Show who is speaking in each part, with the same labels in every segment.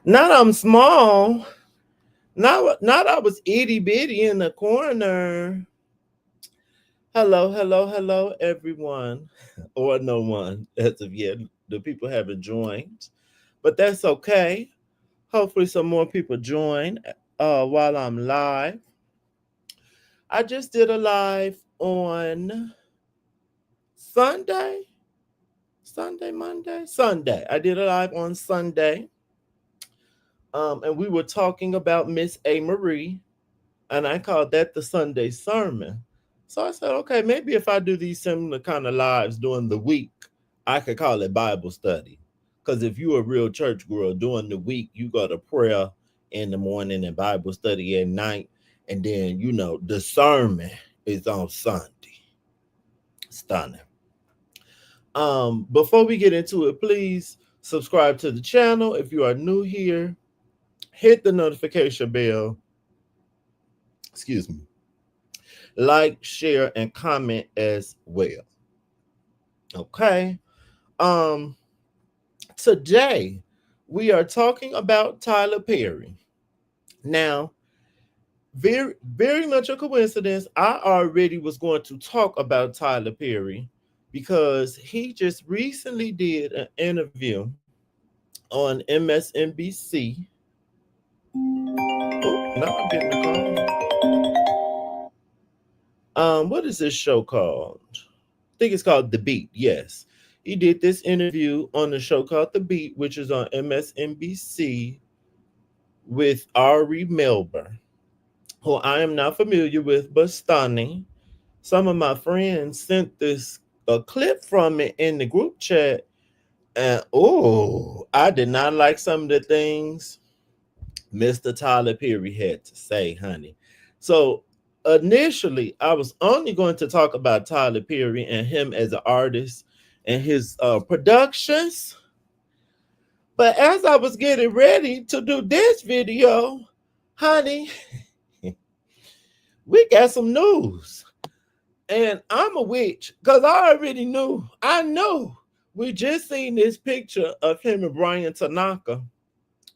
Speaker 1: Not I'm small. Not I was itty bitty in the corner. Hello, everyone, or no one as of yet. The people haven't joined, but that's okay. Hopefully, some more people join while I'm live. I just did a live on Sunday, Monday, Sunday. I did a live on Sunday, and we were talking about Miss A. Marie, and I called that the Sunday sermon. So I said, okay, maybe if I do these similar kind of lives during the week, I could call it Bible study. Because if you're a real church girl during the week, you go to prayer in the morning and Bible study at night. And then, the sermon is on Sunday. Stunning. Before we get into it, please subscribe to the channel. If you are new here, hit the notification bell. Excuse me. Like, share, and comment as well. Okay. Today we are talking about Tyler Perry. Now, very, very much a coincidence. I already was going to talk about Tyler Perry because he just recently did an interview on MSNBC. Oh, now I'm getting a call. What is this show called? I think it's called The Beat. Yes. He did this interview on the show called The Beat, which is on MSNBC with Ari Melber, who I am not familiar with, but stunning. Some of my friends sent this a clip from it in the group chat, and I did not like some of the things Mr. Tyler Perry had to say, honey. So initially, I was only going to talk about Tyler Perry and him as an artist and his productions. But as I was getting ready to do this video, honey, we got some news. And I'm a witch because I already knew. I know. We just seen this picture of him and Brian Tanaka,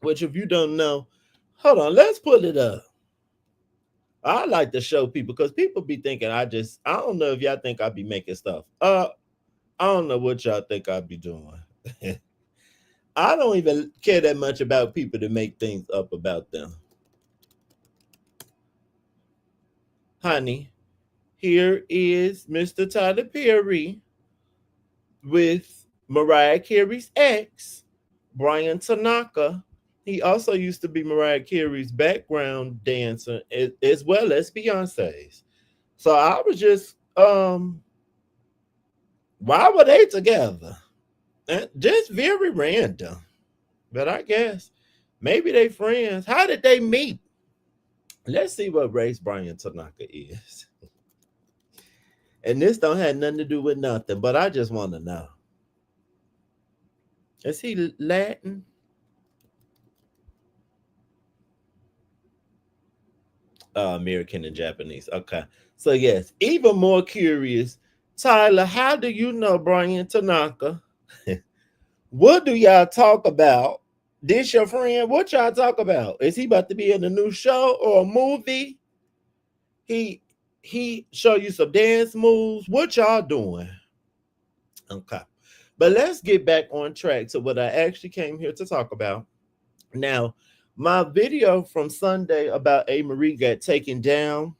Speaker 1: which if you don't know, hold on, let's put it up. I like to show people because people be thinking I don't know if y'all think I be making stuff. I don't know what y'all think I be doing. I don't even care that much about people to make things up about them. Honey, here is Mr. Tyler Perry with Mariah Carey's ex, Brian Tanaka. He also used to be Mariah Carey's background dancer as well as Beyonce's. So I was just, why were they together? Just very random. But I guess maybe they friends. How did they meet? Let's see what race Brian Tanaka is. And this don't have nothing to do with nothing, but I just want to know. Is he Latin? American and Japanese. Okay. So yes, even more curious, Tyler, how do you know Brian Tanaka? What do y'all talk about? This your friend? What y'all talk about? Is he about to be in a new show or a movie? He show you some dance moves. What y'all doing? Okay. But let's get back on track to what I actually came here to talk about. Now, my video from Sunday about A. Marie got taken down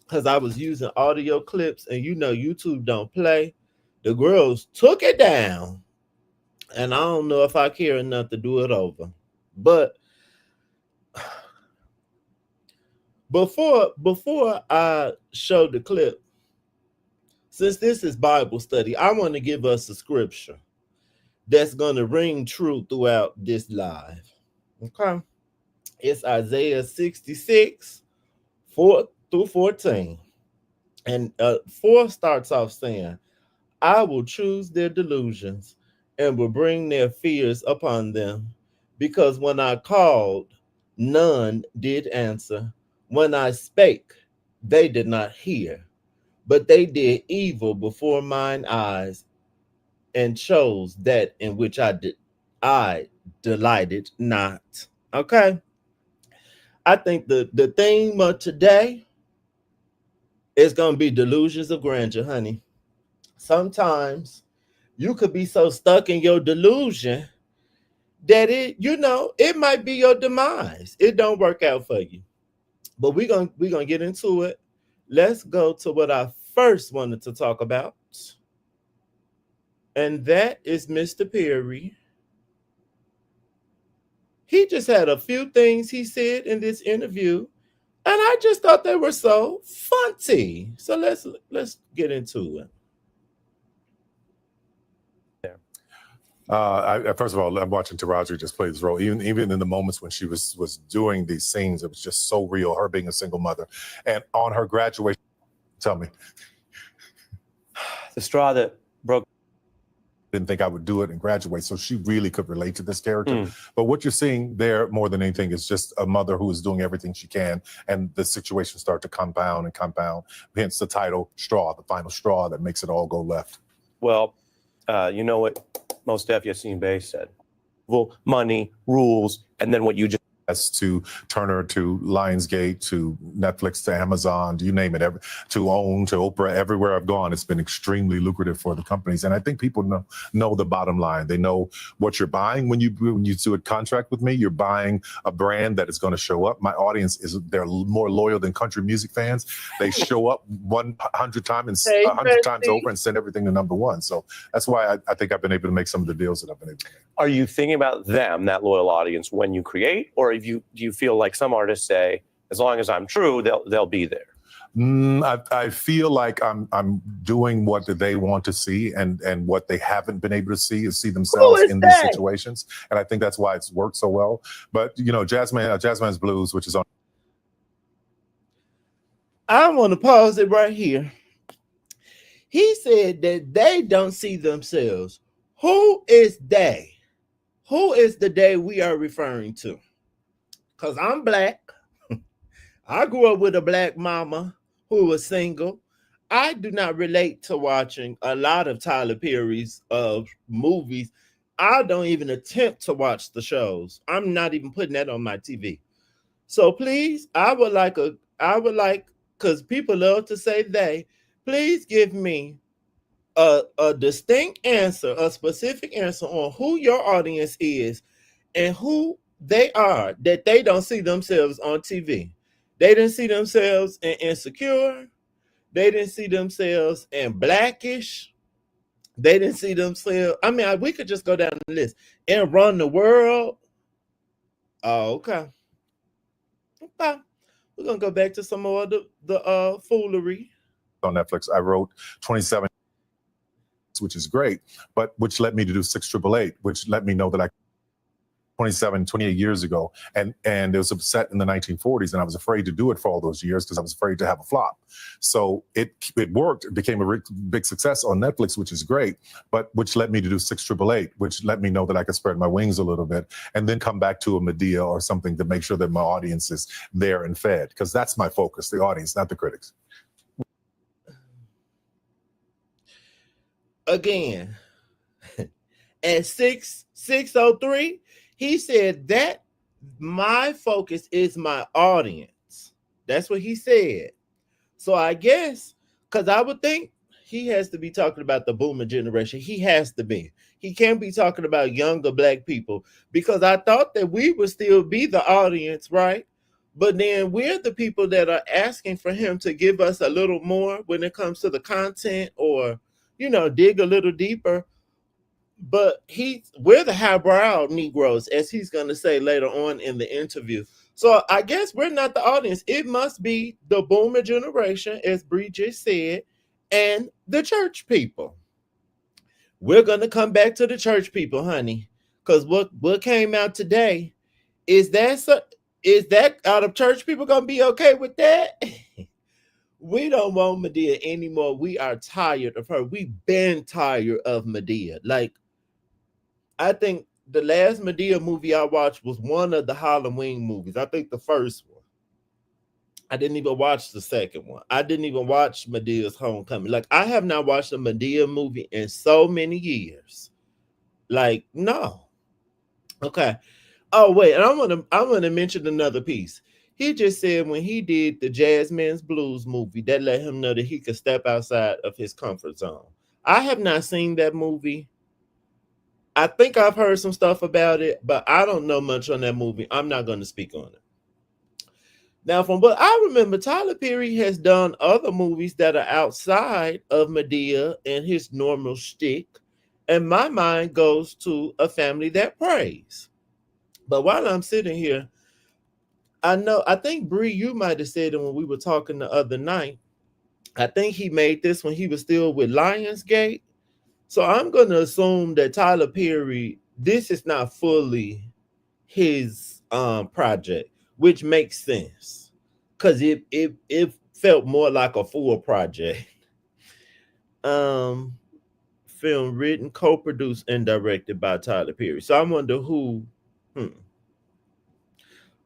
Speaker 1: because I was using audio clips, and YouTube don't play. The girls took it down, and I don't know if I care enough to do it over. But before I show the clip, since this is Bible study, I want to give us a scripture that's going to ring true throughout this live. Okay. It's Isaiah 66, 4 through 14. And 4 starts off saying, I will choose their delusions and will bring their fears upon them. Because when I called, none did answer. When I spake, they did not hear. But they did evil before mine eyes and chose that in which I I delighted not. Okay. I think the theme of today is gonna be delusions of grandeur, honey. Sometimes you could be so stuck in your delusion that it might be your demise. It don't work out for you. But we're gonna get into it. Let's go to what I first wanted to talk about, and that is Mr. Perry. He just had a few things he said in this interview, and I just thought they were so funny. So let's get into it.
Speaker 2: First of all, I'm watching Taraji just play this role. Even in the moments when she was doing these scenes, it was just so real. Her being a single mother, and on her graduation, tell me,
Speaker 3: the straw that broke.
Speaker 2: Didn't think I would do it and graduate, so she really could relate to this character. But what you're seeing there, more than anything, is just a mother who is doing everything she can, and the situation start to compound and compound. Hence the title, "Straw," the final straw that makes it all go left.
Speaker 3: Well, you know what Mos Def Yassine Bey said: well, money, rules, and then what you just.
Speaker 2: To Turner, to Lionsgate, to Netflix, to Amazon, you name it, to OWN, to Oprah, everywhere I've gone, it's been extremely lucrative for the companies. And I think people know the bottom line. They know what you're buying when you do a contract with me. You're buying a brand that is going to show up. My audience they're more loyal than country music fans. They show up 100 times and 100 times over and send everything to number one. So that's why I think I've been able to make some of the deals that I've been able to make.
Speaker 3: Are you thinking about them, that loyal audience, when you create, or do you feel like some artists say, as long as I'm true, they'll be there?
Speaker 2: I feel like I'm doing what they want to see, and what they haven't been able to see themselves in these situations, and I think that's why it's worked so well. But Jazzman's Blues, which is on.
Speaker 1: I want to pause it right here. He said that they don't see themselves. Who is they? Who is the they we are referring to? Because I'm Black. I grew up with a Black mama who was single. I do not relate to watching a lot of Tyler Perry's movies. I don't even attempt to watch the shows. I'm not even putting that on my TV. So please, I would like, because people love to say they, please give me a distinct answer, a specific answer on who your audience is and who they are, that they don't see themselves on TV. They didn't see themselves in Insecure. They didn't see themselves in Blackish. They didn't see themselves. I mean, we could just go down the list and Run the World. Oh, okay. Okay. We're going to go back to some more of the foolery.
Speaker 2: On Netflix, I wrote 27, which is great, but which led me to do 688, which let me know that I 28 years ago, and it was set in the 1940s, and I was afraid to do it for all those years because I was afraid to have a flop. So it worked. It became a big success on Netflix, which is great, but which led me to do 688, which let me know that I could spread my wings a little bit and then come back to a Medea or something to make sure that my audience is there and fed, because that's my focus, the audience, not the critics.
Speaker 1: Again, at 6:03, he said that my focus is my audience. That's what he said. So I guess, because I would think he has to be talking about the boomer generation. He has to be. He can't be talking about younger Black people, because I thought that we would still be the audience, right? But then we're the people that are asking for him to give us a little more when it comes to the content, or dig a little deeper. But we're the highbrow Negroes, as he's going to say later on in the interview. So I guess we're not the audience. It must be the boomer generation, as Bree just said, and the church people. We're going to come back to the church people, honey, because what came out today is that out of church people going to be okay with that? We don't want Medea anymore. We are tired of her. We've been tired of Medea. Like, I think the last Medea movie I watched was one of the Halloween movies. I think the first one. I didn't even watch the second one. I didn't even watch Medea's Homecoming. Like, I have not watched a Medea movie in so many years. Like, no. Okay. Oh wait, and I'm gonna mention another piece. He just said when he did the Jazzman's Blues movie, that let him know that he could step outside of his comfort zone. I have not seen that movie. I think I've heard some stuff about it, but I don't know much on that movie. I'm not going to speak on it. Now, from what I remember, Tyler Perry has done other movies that are outside of Medea and his normal shtick, and my mind goes to A Family That Prays. But while I'm sitting here, I think Bree, you might have said it when we were talking the other night. I think he made this when he was still with Lionsgate. So I'm going to assume that Tyler Perry, this is not fully his project, which makes sense because it felt more like a full project. Film written, co-produced, and directed by Tyler Perry. So I wonder who.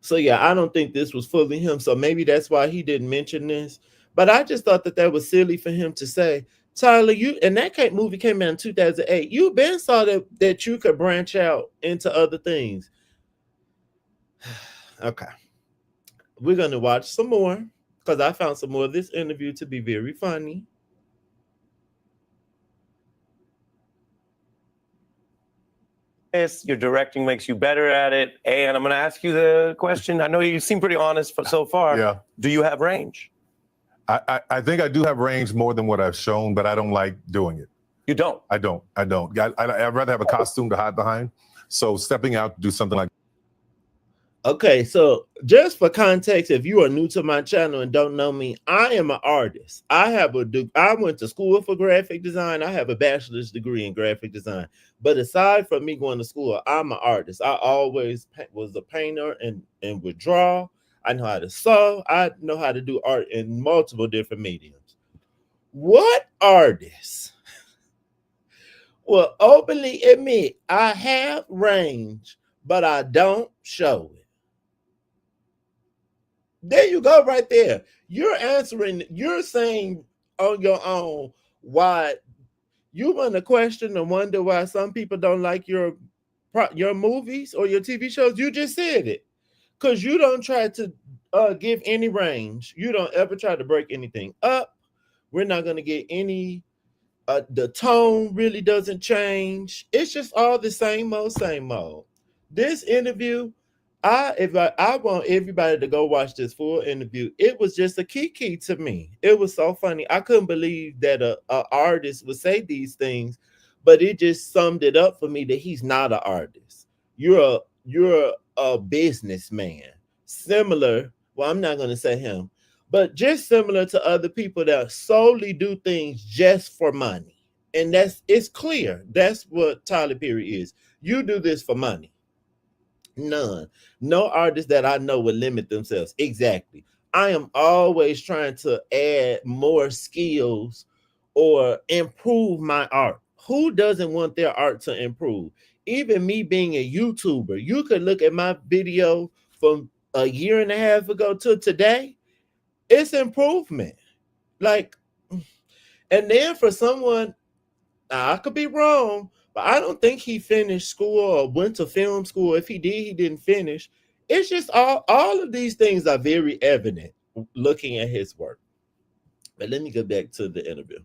Speaker 1: So yeah, I don't think this was fully him. So maybe that's why he didn't mention this. But I just thought that was silly for him to say, Tyler, you and that movie came out in 2008. You been saw that you could branch out into other things. Okay. We're gonna watch some more because I found some more of this interview to be very funny.
Speaker 3: Your directing makes you better at it. And I'm going to ask you the question. I know you seem pretty honest so far.
Speaker 2: Yeah.
Speaker 3: Do you have range?
Speaker 2: I think I do have range more than what I've shown, but I don't like doing it.
Speaker 3: You don't?
Speaker 2: I don't. I'd rather have a costume to hide behind. So stepping out to do something like.
Speaker 1: Okay, so just for context, if you are new to my channel and don't know me, I am an artist. I went to school for graphic design. I have a bachelor's degree in graphic design. But aside from me going to school, I'm an artist. I always was a painter and would draw. I know how to sew. I know how to do art in multiple different mediums. What artists will openly admit I have range, but I don't show it? There you go, right there. You're answering, you're saying on your own why you want to question and wonder why some people don't like your movies or your TV shows. You just said it. Because you don't try to give any range. You don't ever try to break anything up. We're not going to get any, the tone really doesn't change. It's just all the same old. This interview, I want everybody to go watch this full interview. It was just a kiki to me. It was so funny. I couldn't believe that a artist would say these things, but it just summed it up for me that he's not an artist. You're a businessman. Similar, well, I'm not going to say him, but just similar to other people that solely do things just for money. And it's clear. That's what Tyler Perry is. You do this for money. None. No artist that I know would limit themselves. Exactly. I am always trying to add more skills or improve my art. Who doesn't want their art to improve? Even me being a YouTuber, you could look at my video from a year and a half ago to today. It's improvement. Like, and then for someone, I could be wrong, but I don't think he finished school or went to film school. If he did, he didn't finish. It's just all of these things are very evident looking at his work. But let me get back to the interview.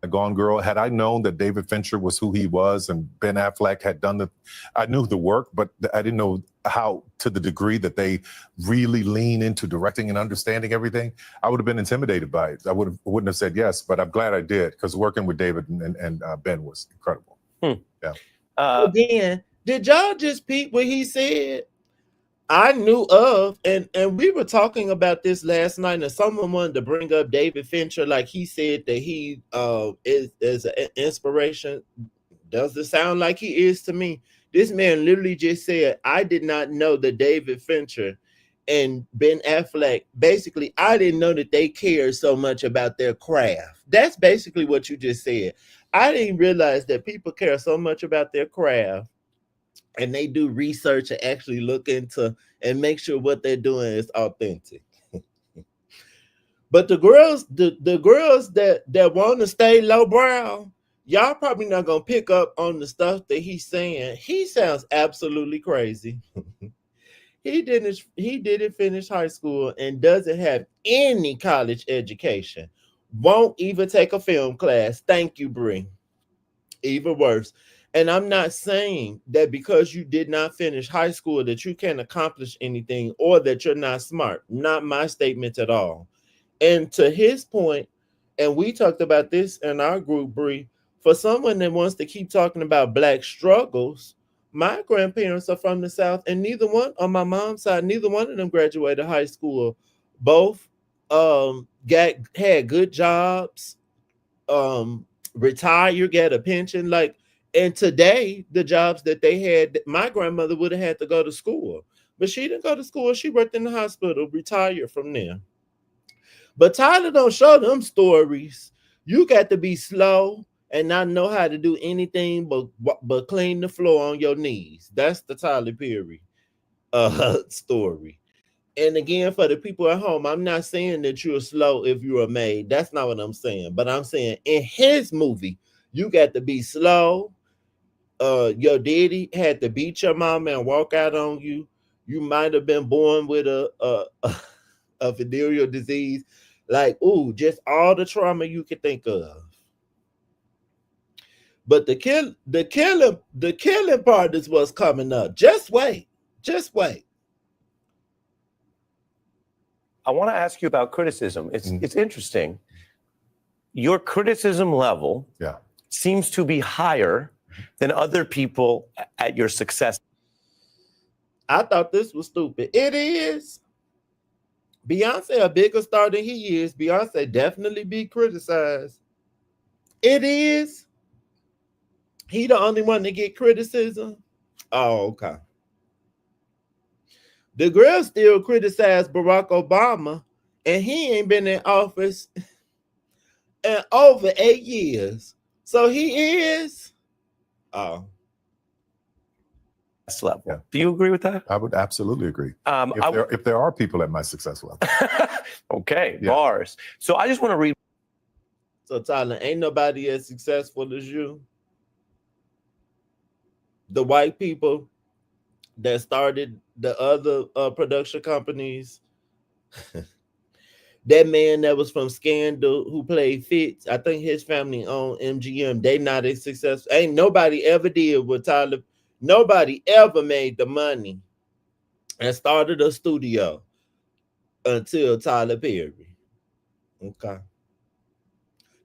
Speaker 2: Gone Girl. Had I known that David Fincher was who he was and Ben Affleck had done I knew the work, but I didn't know how, to the degree that they really lean into directing and understanding everything. I would have been intimidated by it. I wouldn't have said yes, but I'm glad I did, because working with David and Ben was incredible. Yeah.
Speaker 1: Again, did y'all just peep what he said? I knew of, and we were talking about this last night, and someone wanted to bring up David Fincher, like he said that he is an inspiration. Does it sound like he is to me? This man literally just said, I did not know that David Fincher and Ben Affleck, basically, I didn't know that they cared so much about their craft. That's basically what you just said. I didn't realize that people care so much about their craft, and they do research and actually look into and make sure what they're doing is authentic. But the girls that want to stay lowbrow, Y'all probably not gonna pick up on the stuff that he's saying. He sounds absolutely crazy. He didn't finish high school and doesn't have any college education. Won't even take a film class. Thank you, Bree. Even worse. And I'm not saying that because you did not finish high school that you can't accomplish anything or that you're not smart. Not my statement at all. And to his point, and we talked about this in our group, Bree, for someone that wants to keep talking about black struggles, my grandparents are from the South, and neither one on my mom's side, neither one of them graduated high school. Both had good jobs, retired, get a pension. Like, and today, the jobs that they had, my grandmother would have had to go to school, but she didn't go to school. She worked in the hospital, retired from there. But Tyler don't show them stories. You got to be slow and not know how to do anything but clean the floor on your knees. That's the Tyler Perry story. And again, for the people at home, I'm not saying that you're slow if you're a maid. That's not what I'm saying. But I'm saying in his movie, you got to be slow. Your daddy had to beat your mama and walk out on you. You might have been born with a venereal disease. Like, ooh, just all the trauma you could think of. But the killing part is what's coming up. Just wait. Just wait.
Speaker 3: I want to ask you about criticism. It's interesting. Your criticism level seems to be higher than other people at your success.
Speaker 1: I thought this was stupid. It is. Beyonce a bigger star than he is. Beyonce definitely be criticized. It is. He the only one to get criticism. Oh, okay. The girl still criticized Barack Obama, and he ain't been in office in over 8 years. So he is. Oh.
Speaker 3: Level. Yeah. Do you agree with that?
Speaker 2: I would absolutely agree. If there are people at my success level.
Speaker 3: Okay, bars. So I just want to read.
Speaker 1: So Tyler, ain't nobody as successful as you. The white people that started the other production companies. That man that was from Scandal who played Fitz, I think his family owned MGM. They not as successful. Ain't nobody ever did what Tyler. Nobody ever made the money and started a studio until Tyler Perry. Okay.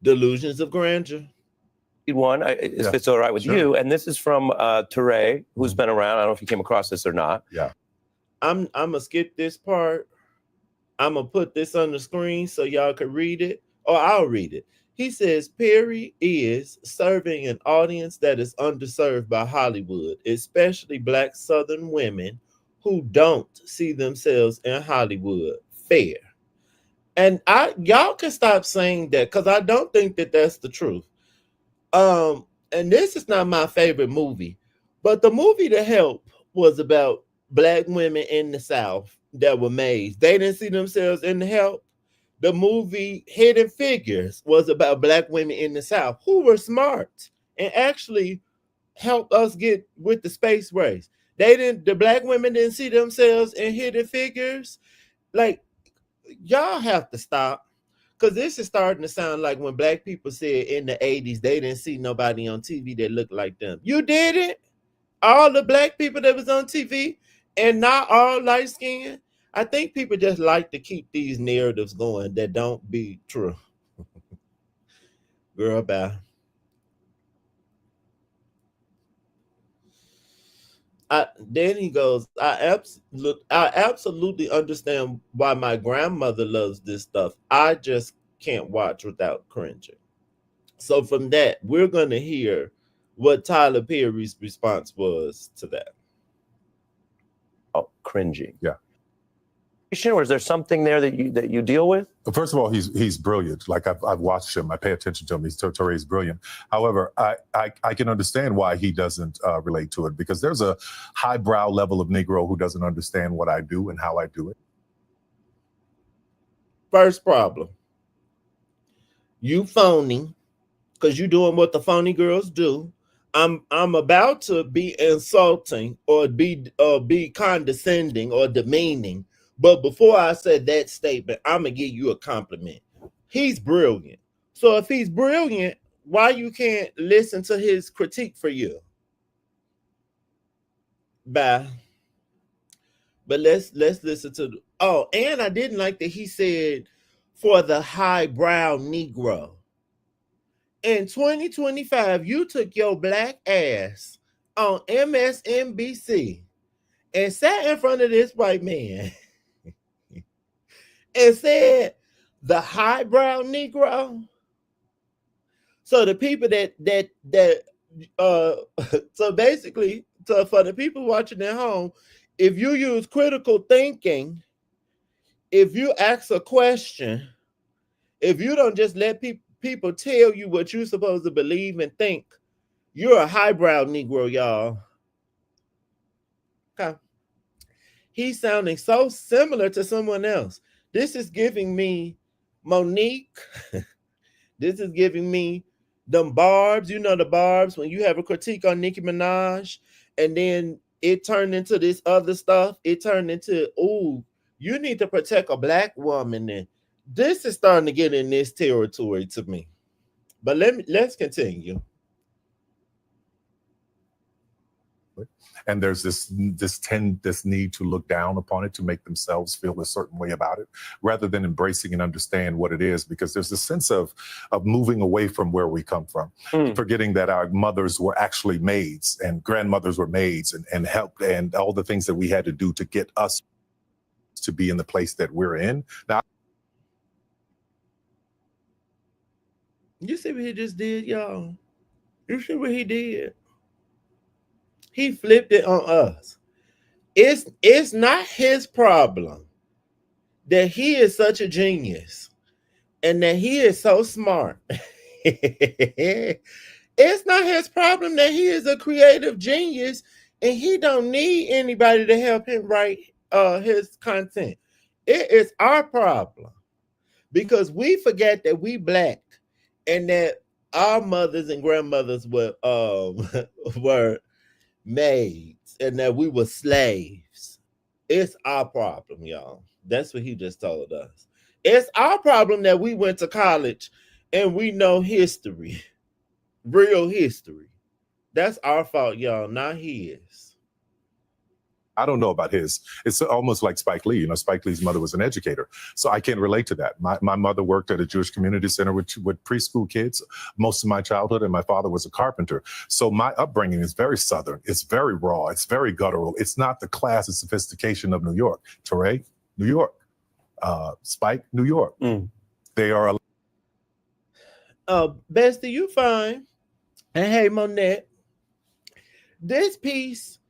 Speaker 1: Delusions of Grandeur.
Speaker 3: One, if it's all right with you, and this is from Teray, who's been around. I don't know if you came across this or not.
Speaker 2: Yeah.
Speaker 1: I'm gonna skip this part. I'm gonna put this on the screen so y'all can read it, or I'll read it. He says Perry is serving an audience that is underserved by Hollywood, especially Black Southern women who don't see themselves in Hollywood. Fair. And y'all can stop saying that because I don't think that that's the truth. And this is not my favorite movie, but the movie The Help was about Black women in the South that were maids. They didn't see themselves in The Help. The movie Hidden Figures was about Black women in the South who were smart and actually helped us get with the space race. The Black women didn't see themselves in Hidden Figures. Like, y'all have to stop, because this is starting to sound like when Black people said in the 80s they didn't see nobody on TV that looked like them. You did it. All the Black people that was on TV and not all light skinned. I think people just like to keep these narratives going that don't be true. Girl, bye. Then he goes, I absolutely understand why my grandmother loves this stuff. I just can't watch without cringing. So from that, we're going to hear what Tyler Perry's response was to that.
Speaker 3: Oh, cringing.
Speaker 2: Yeah.
Speaker 3: Or is there something there that you deal with?
Speaker 2: First of all, he's brilliant. Like I've watched him. I pay attention to him. Torre's brilliant. However, I can understand why he doesn't relate to it, because there's a highbrow level of Negro who doesn't understand what I do and how I do it.
Speaker 1: First problem. You phony. because you're doing what the phony girls do. I'm about to be insulting or be condescending or demeaning. But before I said that statement, I'm gonna give you a compliment. He's brilliant. So if he's brilliant, why you can't listen to his critique for you? Bye. But let's listen to and I didn't like that he said for the highbrow Negro. In 2025, you took your black ass on MSNBC and sat in front of this white man and said the highbrow Negro. So the people so basically, for the people watching at home, if you use critical thinking, if you ask a question, if you don't just let people tell you what you're supposed to believe and think, you're a highbrow Negro, y'all. Okay. He's sounding so similar to someone else. This is giving me Monique. This is giving me them Barbs. You know the Barbs, when you have a critique on Nicki Minaj and then it turned into this other stuff. It turned into, ooh, you need to protect a black woman. And this is starting to get in this territory to me. But let's continue.
Speaker 2: And there's this need to look down upon it, to make themselves feel a certain way about it, rather than embracing and understand what it is, because there's a sense of moving away from where we come from, forgetting that our mothers were actually maids and grandmothers were maids and helped, and all the things that we had to do to get us to be in the place that we're in. Now,
Speaker 1: you see what he just did, y'all? You see what he did? He flipped it on us. It's not his problem that he is such a genius and that he is so smart. It's not his problem that he is a creative genius and he don't need anybody to help him write his content. It is our problem because we forget that we black and that our mothers and grandmothers were maids and that we were slaves. It's our problem, y'all. That's what he just told us. It's our problem that we went to college and we know history, real history. That's our fault, y'all, not his.
Speaker 2: I don't know about his. It's almost like Spike Lee. You know, Spike Lee's mother was an educator. So I can't relate to that. My mother worked at a Jewish community center with preschool kids most of my childhood, and my father was a carpenter. So my upbringing is very Southern. It's very raw. It's very guttural. It's not the class and sophistication of New York. Teray, New York. Spike, New York. They are.
Speaker 1: Bestie, you fine. And hey, Monette, this piece,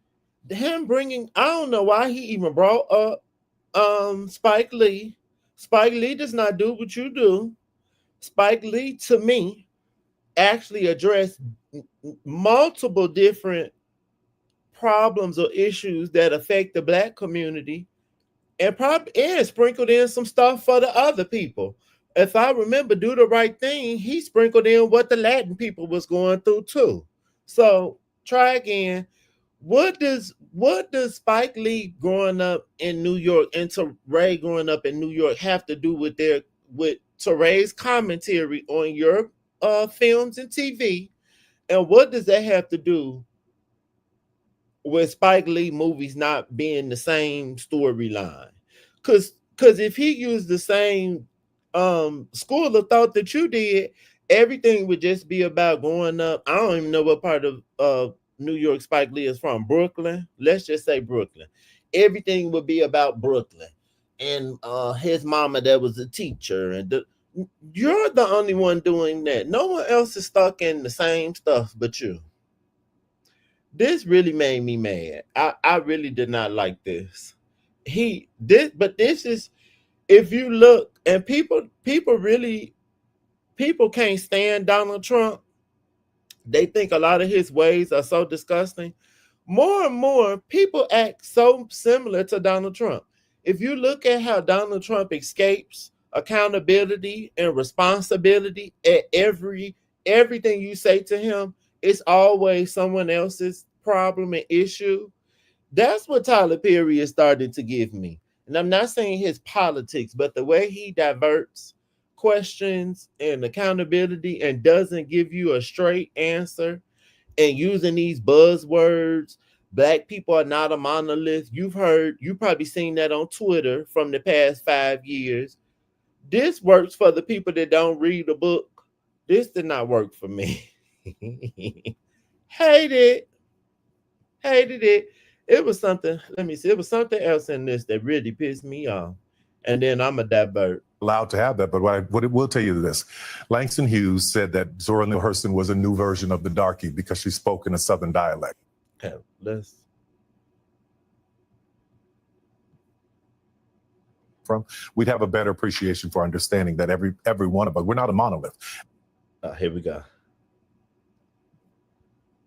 Speaker 1: him bringing, I don't know why he even brought up Spike Lee. Spike Lee does not do what you do. Spike Lee, to me, actually addressed multiple different problems or issues that affect the black community and sprinkled in some stuff for the other people. If I remember, Do the Right Thing, he sprinkled in what the Latin people was going through too. So try again. What does Spike Lee growing up in New York and Teray growing up in New York have to do with Teray's commentary on your films and TV? And what does that have to do with Spike Lee movies not being the same storyline? Because if he used the same school of thought that you did, everything would just be about growing up. I don't even know what part of New York Spike Lee is from. Brooklyn. Let's just say Brooklyn. Everything would be about Brooklyn and his mama that was a teacher. And you're the only one doing that. No one else is stuck in the same stuff but you. This really made me mad. I really did not like this. But this is, if you look, and people can't stand Donald Trump. They think a lot of his ways are so disgusting. More and more people act so similar to Donald Trump. If you look at how Donald Trump escapes accountability and responsibility at every everything you say to him, it's always someone else's problem and issue. That's what Tyler Perry is starting to give me. And I'm not saying his politics, but the way he diverts questions and accountability and doesn't give you a straight answer, and using these buzzwords. Black people are not a monolith. You probably seen that on Twitter from the past 5 years. This works for the people that don't read a book. This did not work for me. Hated it. It was something, let me see, it was something else in this that really pissed me off. And then I'm a divert.
Speaker 2: Allowed to have that, but what it will tell you this. Langston Hughes said that Zora Neale Hurston was a new version of the darky because she spoke in a Southern dialect.
Speaker 1: Okay,
Speaker 2: we'd have a better appreciation for understanding that every one of us, we're not a monolith.
Speaker 1: Here we go.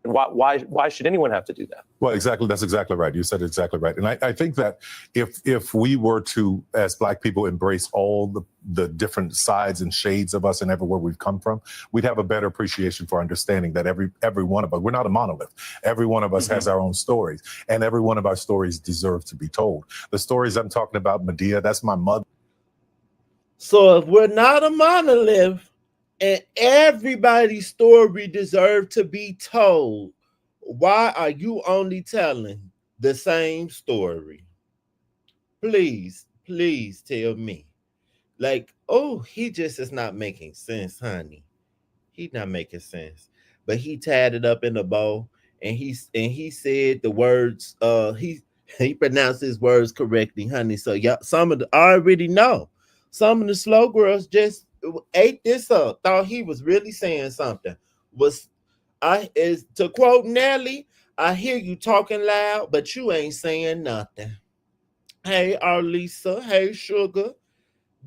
Speaker 3: Why should anyone have to do that?
Speaker 2: Well, exactly. That's exactly right. You said it exactly right. And I think that if we were to, as Black people, embrace all the different sides and shades of us and everywhere we've come from, we'd have a better appreciation for understanding that every one of us, we're not a monolith. Every one of us has our own stories, and every one of our stories deserve to be told. The stories I'm talking about, Medea, that's my mother.
Speaker 1: So if we're not a monolith, and everybody's story deserves to be told, why are you only telling the same story? Please tell me. Like, oh, he just is not making sense, honey. He's not making sense. But he tied it up in a bow, and he said the words, he pronounced his words correctly, honey. So y'all, I already know. Some of the slow girls just ate this up, thought he was really saying something. To quote Nelly, I hear you talking loud, but you ain't saying nothing. Hey, Arlisa, hey, Sugar.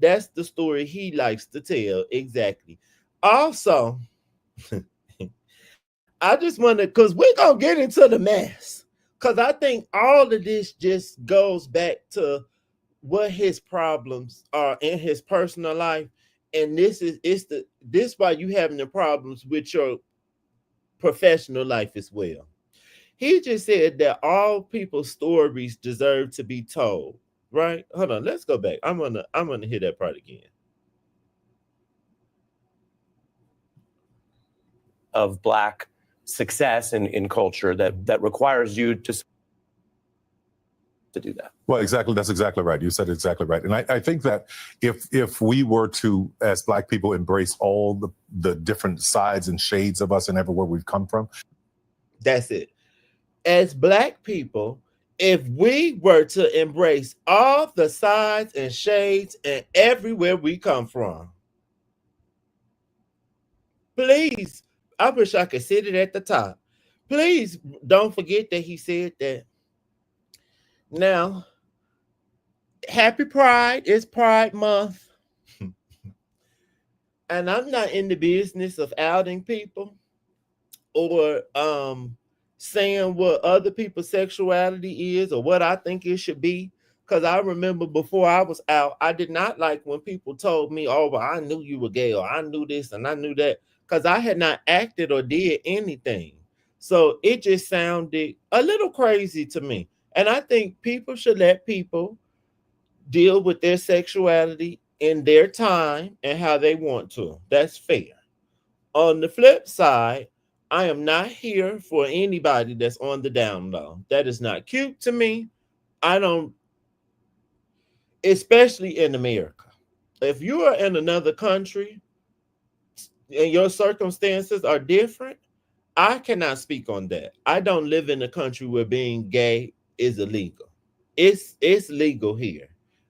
Speaker 1: That's the story he likes to tell. Exactly. Also, I just wonder, because we're going to get into the mess, because I think all of this just goes back to what his problems are in his personal life. And this why you having the problems with your professional life as well. He just said that all people's stories deserve to be told, right? Hold on, let's go back. I'm gonna hear that part again.
Speaker 3: Of Black success in culture that requires you to do that.
Speaker 2: Well, exactly. That's exactly right. You said it exactly right. And I think that if we were to, as Black people, embrace all the different sides and shades of us and everywhere we've come from.
Speaker 1: That's it. As Black people, if we were to embrace all the sides and shades and everywhere we come from, please, I wish I could sit it at the top. Please don't forget that he said that. Now, happy Pride. It's Pride Month. And I'm not in the business of outing people or saying what other people's sexuality is or what I think it should be. Because I remember before I was out, I did not like when people told me, oh, well, I knew you were gay, or I knew this and I knew that, because I had not acted or did anything. So it just sounded a little crazy to me. And I think people should let people deal with their sexuality in their time and how they want to. That's fair. On the flip side, I am not here for anybody that's on the down low. That is not cute to me. I don't, especially in America. If you are in another country and your circumstances are different, I cannot speak on that. I don't live in a country where being gay is illegal. It's legal here.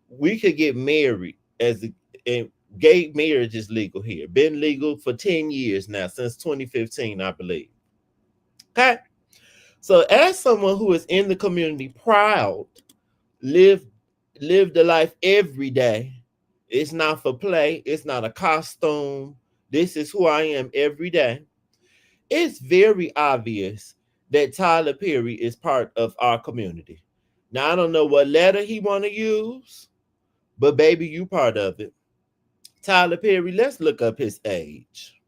Speaker 1: We could get married and gay marriage is legal here. Been legal for 10 years now, since 2015, I believe. Okay. So as someone who is in the community, proud, live the life every day. It's not for play. It's not a costume. This is who I am every day. It's very obvious that Tyler Perry is part of our community. Now, I don't know what letter he want to use, but baby, you part of it. Tyler Perry, let's look up his age.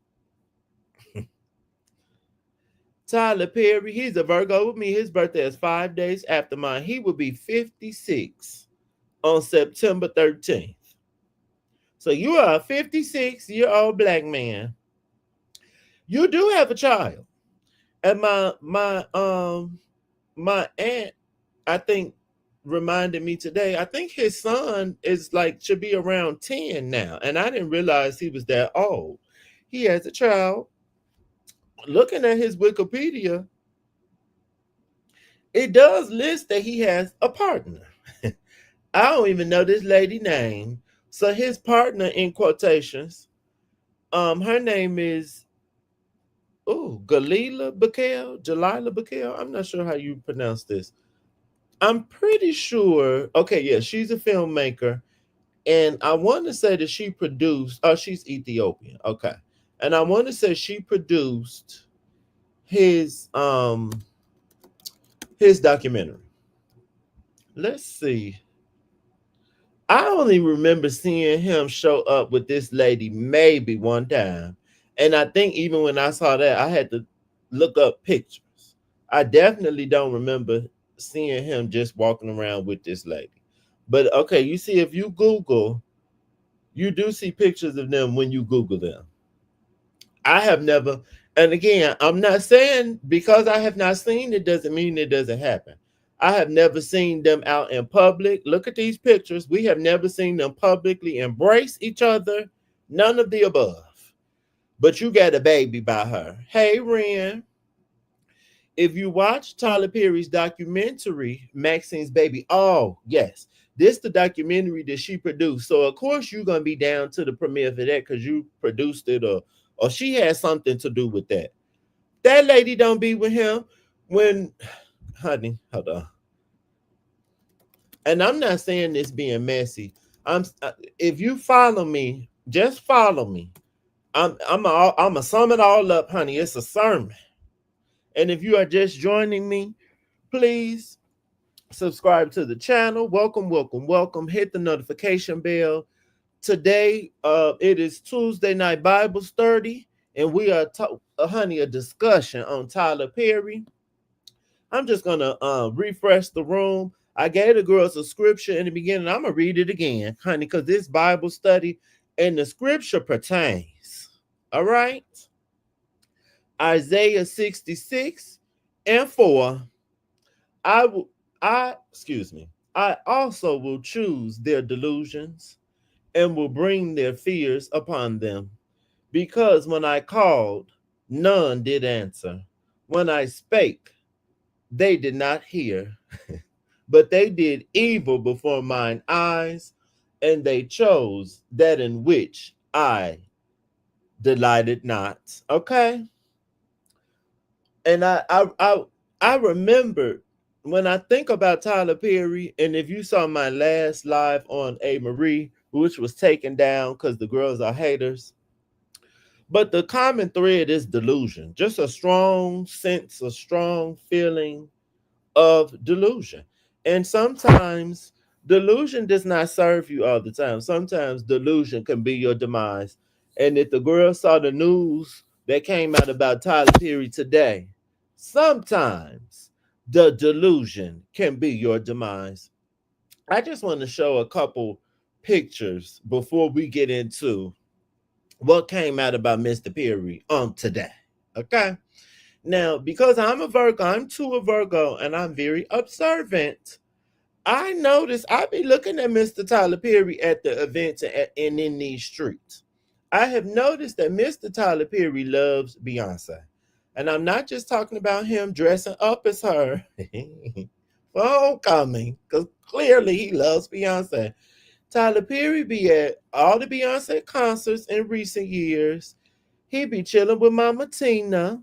Speaker 1: Tyler Perry, he's a Virgo with me. His birthday is 5 days after mine. He will be 56 on September 13th. So you are a 56-year-old black man. You do have a child. And my aunt, I think, reminded me today, I think his son should be around 10 now. And I didn't realize he was that old. He has a child. Looking at his Wikipedia, it does list that he has a partner. I don't even know this lady name. So his partner, in quotations, her name is Jalila Bakel. I'm not sure how you pronounce this. I'm pretty sure. Okay, yeah, she's a filmmaker, and I want to say that she produced. Oh, she's Ethiopian. Okay, and I want to say she produced his documentary. Let's see. I only remember seeing him show up with this lady maybe one time. And I think even when I saw that, I had to look up pictures. I definitely don't remember seeing him just walking around with this lady. But okay, you see, if you Google, you do see pictures of them when you Google them. I have never, and again, I'm not saying because I have not seen it doesn't mean it doesn't happen. I have never seen them out in public. Look at these pictures. We have never seen them publicly embrace each other. None of the above. But you got a baby by her. Hey, Ren. If you watch Tyler Perry's documentary, Maxine's Baby, oh, yes. This is the documentary that she produced. So, of course, you're going to be down to the premiere for that because you produced it or she has something to do with that. That lady don't be with him when, honey, hold on. And I'm not saying this being messy. If you follow me, just follow me. I'm a sum it all up, honey. It's a sermon. And if you are just joining me, please subscribe to the channel. Welcome. Hit the notification bell. Today, it is Tuesday night Bible study, and we are a discussion on Tyler Perry. I'm just gonna refresh the room. I gave the girls a scripture in the beginning. I'm gonna read it again, honey, because this Bible study and the scripture pertains. All right. Isaiah 66:4. I also will choose their delusions and will bring their fears upon them. Because when I called, none did answer. When I spake, they did not hear. But they did evil before mine eyes, and they chose that in which I delighted not. Okay? And I remember when I think about Tyler Perry, and if you saw my last live on A. Marie, which was taken down because the girls are haters, but the common thread is delusion. Just a strong sense, a strong feeling of delusion. And sometimes delusion does not serve you all the time. Sometimes delusion can be your demise. And if the girls saw the news that came out about Tyler Perry today, sometimes the delusion can be your demise. I just want to show a couple pictures before we get into what came out about Mr. Perry on today. Okay. Now, because I'm a Virgo, I'm too a Virgo, and I'm very observant. I notice I be looking at Mr. Tyler Perry at the events and in these streets. I have noticed that Mr. Tyler Perry loves Beyonce. And I'm not just talking about him dressing up as her for homecoming, because clearly he loves Beyonce. Tyler Perry be at all the Beyonce concerts in recent years. He be chilling with Mama Tina.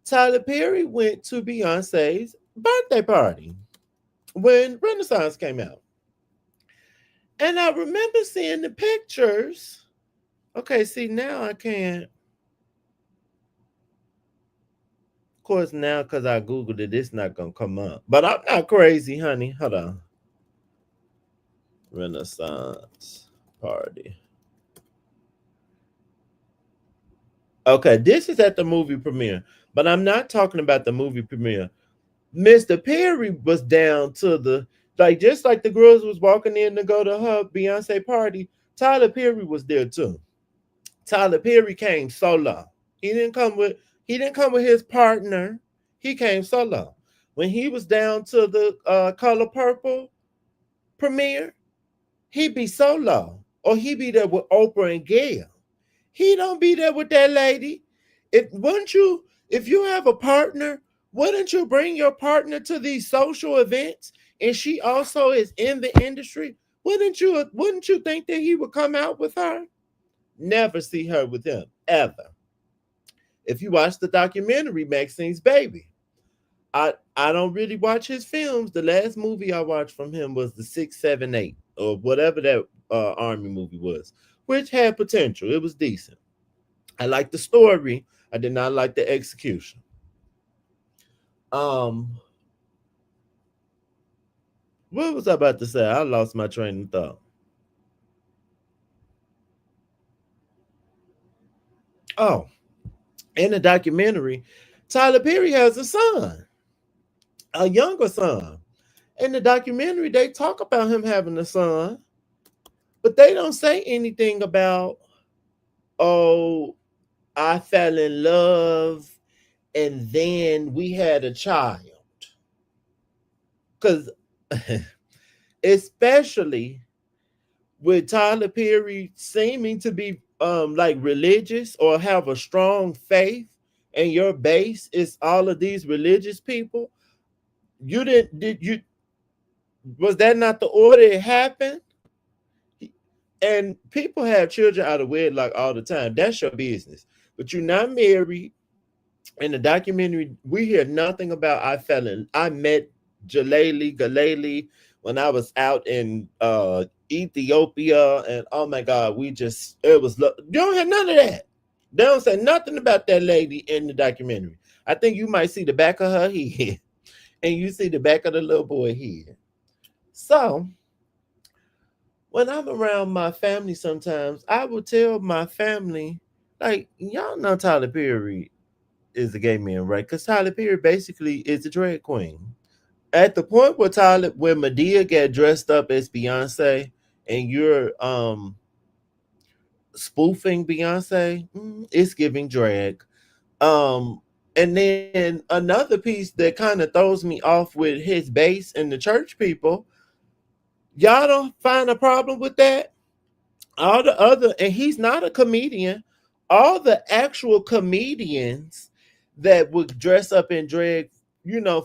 Speaker 1: Tyler Perry went to Beyonce's birthday party when Renaissance came out. And I remember seeing the pictures. Okay, see, now I can't. Of course, now because I Googled it, it's not going to come up. But I'm not crazy, honey. Hold on. Renaissance party. Okay, this is at the movie premiere, but I'm not talking about the movie premiere. Mr. Perry was down to the like just like the girls was walking in to go to her Beyonce party. Tyler Perry was there too. Tyler Perry came solo. He didn't come with his partner. He came solo. When he was down to the Color Purple premiere, he be solo, or he be there with Oprah and Gail. He don't be there with that lady. If you have a partner, wouldn't you bring your partner to these social events? And she also is in the industry. Wouldn't you think that he would come out with her? Never see her with him ever. If you watch the documentary Maxine's Baby, I don't really watch his films. The last movie I watched from him was the 678 or whatever that army movie was, which had potential. It was decent. I liked the story. I did not like the execution. What was I about to say? I lost my train of thought. Oh, in the documentary, Tyler Perry has a son, a younger son. In the documentary, they talk about him having a son, but they don't say anything about, oh, I fell in love and then we had a child. Because especially with Tyler Perry seeming to be like religious or have a strong faith, and your base is all of these religious people, was that not the order it happened? And people have children out of wedlock all the time. That's your business. But you're not married. In the documentary, we hear nothing about I met Galali when I was out in Ethiopia, and oh my God, you don't have none of that. They don't say nothing about that lady in the documentary. I think you might see the back of her head, and you see the back of the little boy head. So when I'm around my family, sometimes I will tell my family, like, y'all know Tyler Perry is a gay man, right? Because Tyler Perry basically is a drag queen. At the point where Madea got dressed up as Beyonce and you're spoofing Beyonce, it's giving drag. And then another piece that kind of throws me off with his base and the church people, y'all don't find a problem with that? And he's not a comedian. All the actual comedians that would dress up in drag,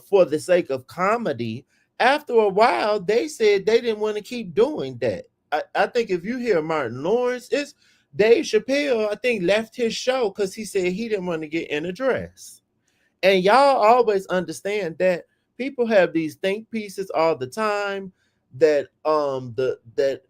Speaker 1: for the sake of comedy, after a while, they said they didn't want to keep doing that. I think if you hear Martin Lawrence, it's Dave Chappelle, I think, left his show because he said he didn't want to get in a dress. And y'all always understand that people have these think pieces all the time that the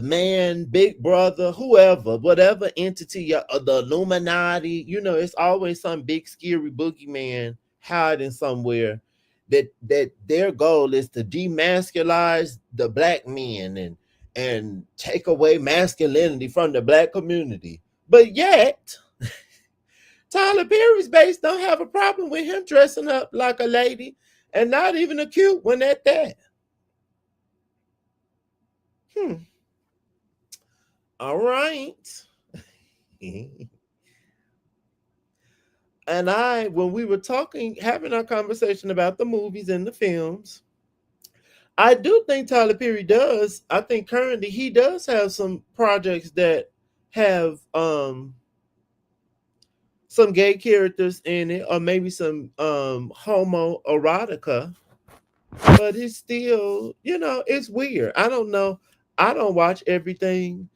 Speaker 1: man, Big Brother, whoever, whatever entity, the Illuminati, it's always some big scary boogeyman hiding somewhere that their goal is to demasculize the black men and take away masculinity from the black community. But yet Tyler Perry's base don't have a problem with him dressing up like a lady, and not even a cute one at that. All right. And when we were having our conversation about the movies and the films, I do think Tyler Perry I think currently he does have some projects that have some gay characters in it, or maybe some homoerotica, but it's still, it's weird. I don't know. I don't watch everything,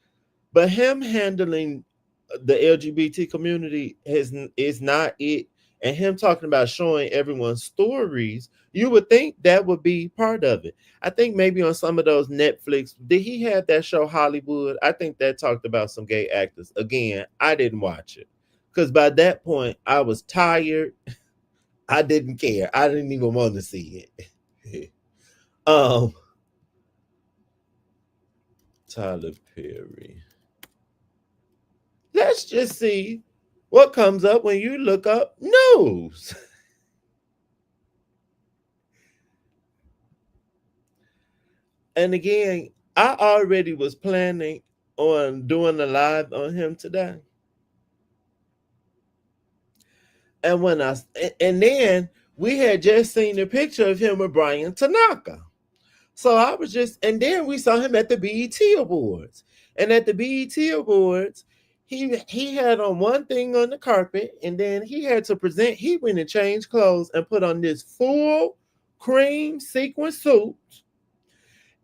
Speaker 1: but him handling the LGBT community is not it. And him talking about showing everyone's stories, you would think that would be part of it. I think maybe on some of those Netflix, did he have that show Hollywood? I think that talked about some gay actors. Again, I didn't watch it because by that point I was tired. I didn't care. I didn't even want to see it. Tyler Perry. Let's just see What comes up when you look up news? And again, I already was planning on doing a live on him today. And then we had just seen a picture of him with Brian Tanaka. So I was just, and then we saw him at the BET Awards. And at the BET Awards, he had on one thing on the carpet, and then he had to present. He went and changed clothes and put on this full cream sequin suit.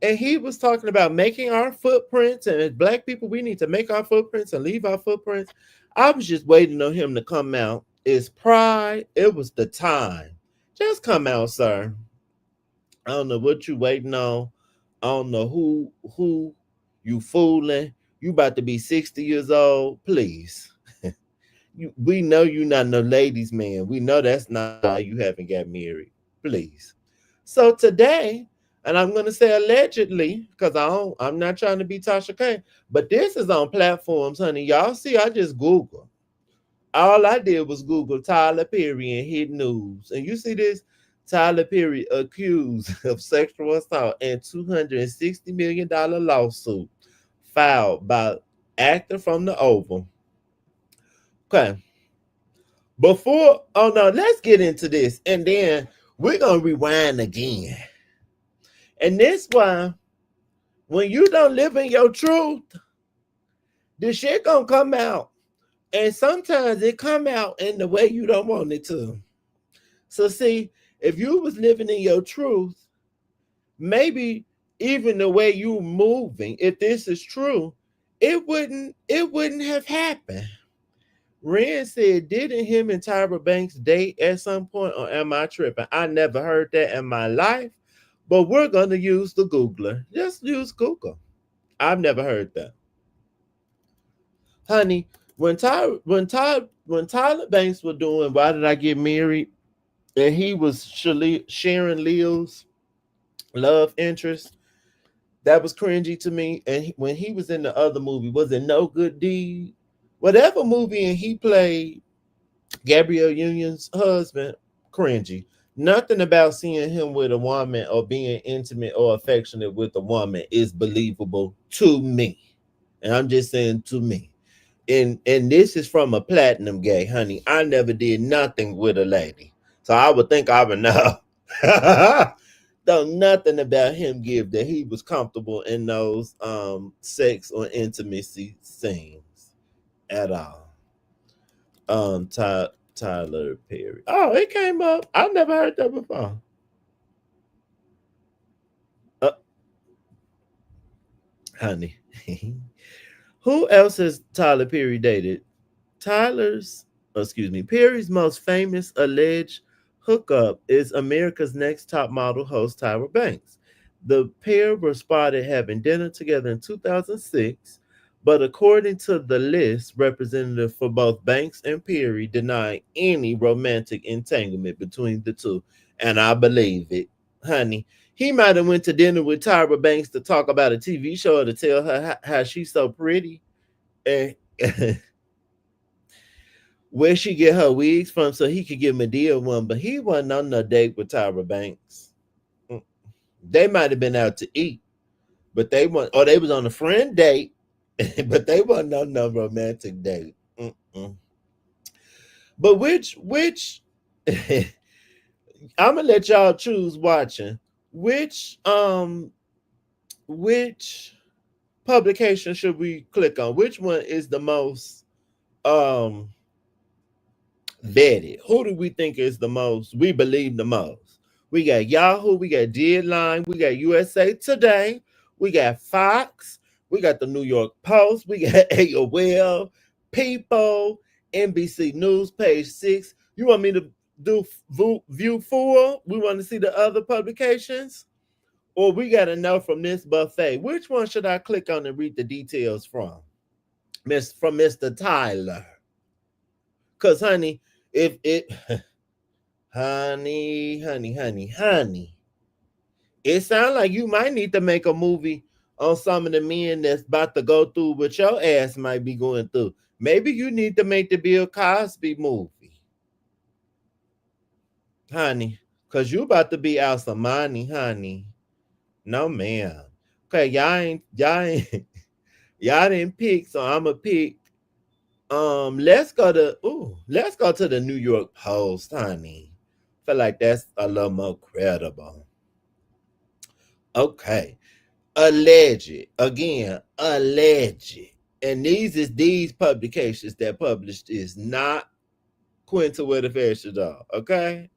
Speaker 1: And he was talking about making our footprints, and as Black people, we need to make our footprints and leave our footprints. I was just waiting on him to come out. It's Pride. It was the time. Just come out, sir. I don't know what you waiting on. I don't know who you fooling. You about to be 60 years old. Please. We know you not no ladies man. We know that's not why you haven't got married. Please. So today, and I'm going to say allegedly, because I'm not trying to be Tasha K, but this is on platforms, honey. Y'all see, I just Googled. All I did was Google Tyler Perry and hit news. And you see this? Tyler Perry accused of sexual assault and $260 million lawsuit filed by actor from the Oval. Okay. Let's get into this. And then we're going to rewind again. And this why, when you don't live in your truth, this shit gonna come out. And sometimes it come out in the way you don't want it to. So see, if you was living in your truth, maybe even the way you moving, if this is true, it wouldn't have happened. Ren said, didn't him and Tyra Banks date at some point, or am I tripping? I never heard that in my life, but we're going to use the Googler. Just use Google. I've never heard that. Honey, when Tyler Banks was doing Why Did I Get Married, and he was Sharon Leo's love interest, that was cringy to me. And when he was in the other movie, was it No Good Deed? Whatever movie, and he played Gabrielle Union's husband, cringy. Nothing about seeing him with a woman or being intimate or affectionate with a woman is believable to me. And I'm just saying to me. And this is from a platinum gay, honey. I never did nothing with a lady. So I would think I would know. Though nothing about him give that he was comfortable in those sex or intimacy scenes at all. Tyler Perry. Oh, it came up. I never heard that before. Honey. Who else has Tyler Perry dated? Perry's most famous alleged hookup is America's Next Top Model host Tyra Banks. The pair were spotted having dinner together in 2006, but according to the list, representative for both Banks and Perry denied any romantic entanglement between the two, and I believe it, honey. He might have went to dinner with Tyra Banks to talk about a TV show or to tell her how she's so pretty and where she get her wigs from so he could give Madea one, but he wasn't on no date with Tyra Banks. They might have been out to eat, but they was on a friend date, but they wasn't on no romantic date. But which I'm gonna let y'all choose watching. Which publication should we click on? Which one is the most vetted? Who do we think is the most, we believe the most? We got Yahoo, we got Deadline, we got USA Today, we got Fox, we got the New York Post, we got AOL, People, NBC News, Page 6. You want me to do View 4? We want to see the other publications? Or we got to know from this buffet? Which one should I click on and read the details from? From Mr. Tyler. Because, honey, if it... honey, it sounds like you might need to make a movie on some of the men that's about to go through what your ass might be going through. Maybe you need to make the Bill Cosby movie, honey, because you about to be out some money, honey. No, ma'am. Okay, y'all didn't pick, so I'ma pick. Let's go to the New York Post, honey. Feel like that's a little more credible. Okay. Alleged. Again, alleged. And these publications that published is not Quinta with a Fashion Doll. Okay.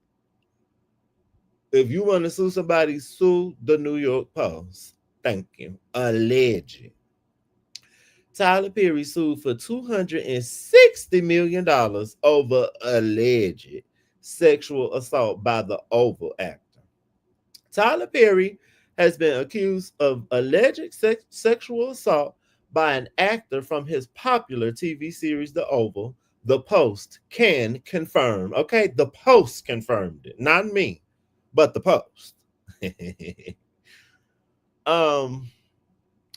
Speaker 1: If you want to sue somebody, sue the New York Post. Thank you. Alleged. Tyler Perry sued for $260 million over alleged sexual assault by the Oval actor. Tyler Perry has been accused of alleged sexual assault by an actor from his popular TV series, The Oval. The Post can confirm. Okay, The Post confirmed it. Not me, but The Post.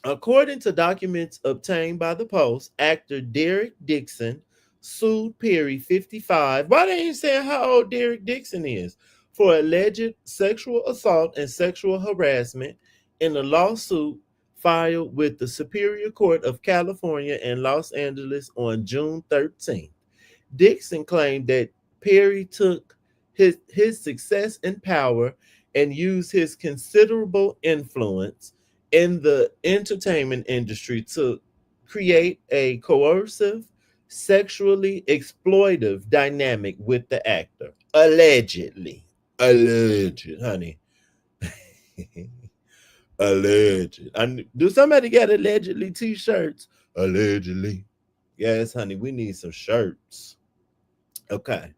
Speaker 1: According to documents obtained by the Post, actor Derek Dixon sued Perry, 55. Why they ain't saying how old Derek Dixon is? For alleged sexual assault and sexual harassment in a lawsuit filed with the Superior Court of California in Los Angeles on June 13th. Dixon claimed that Perry took his success and power and used his considerable influence in the entertainment industry to create a coercive, sexually exploitive dynamic with the actor. Allegedly. Alleged, honey. Alleged. Do somebody get allegedly t-shirts? Allegedly. Yes, honey, we need some shirts. Okay.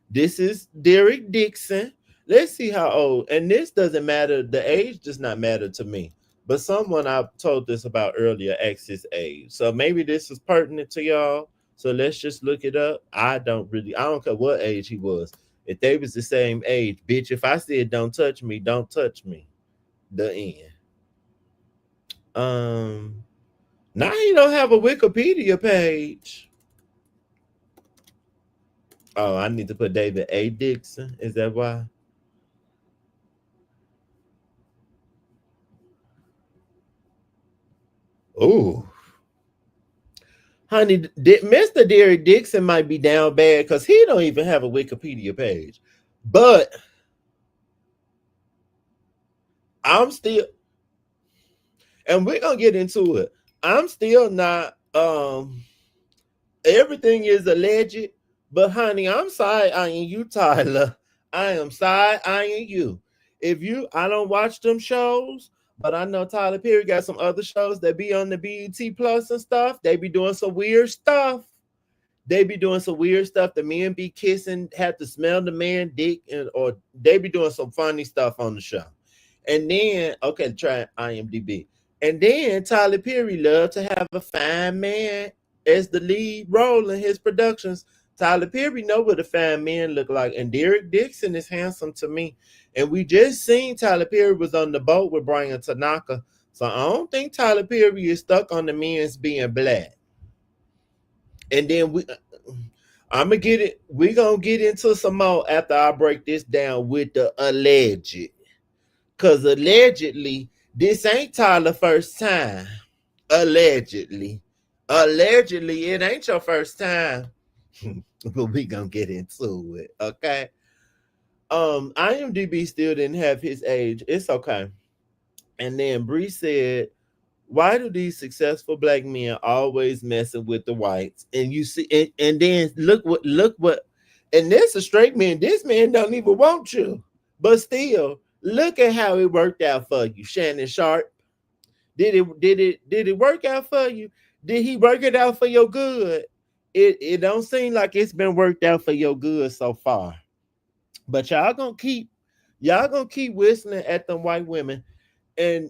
Speaker 1: This is Derek Dixon. Let's see how old. And this doesn't matter. The age does not matter to me. But someone I've told this about earlier asked his age. So maybe this is pertinent to y'all. So let's just look it up. I don't care what age he was. If they was the same age, bitch, if I said don't touch me, don't touch me. The end. Now he don't have a Wikipedia page. Oh, I need to put David A. Dixon. Is that why? Oh, honey, Mr. Derek Dixon might be down bad because he don't even have a Wikipedia page. But I'm still, and we're gonna get into it. I'm still not. Everything is alleged, but honey, I'm side-eyeing you, Tyler. I am side-eyeing you. I don't watch them shows. But I know Tyler Perry got some other shows that be on the BET Plus and stuff. They be doing some weird stuff. The men be kissing, have to smell the man dick, or they be doing some funny stuff on the show. And then, okay, try IMDb. And then Tyler Perry loved to have a fine man as the lead role in his productions. Tyler Perry know what a fine man look like. And Derek Dixon is handsome to me. And we just seen Tyler Perry was on the boat with Brian Tanaka. So I don't think Tyler Perry is stuck on the men's being black. And then we're gonna get into some more after I break this down with the alleged. Because allegedly, this ain't Tyler's first time. Allegedly, it ain't your first time. But we gonna get into it, okay? IMDb still didn't have his age. It's okay. And then Bree said, why do these successful black men always messing with the whites? And you see, and then look what, and this a straight man. This man don't even want you, but still, look at how it worked out for you, Shannon Sharp. Did it work out for you? Did he work it out for your good? It don't seem like it's been worked out for your good so far. But y'all gonna keep whistling at them white women and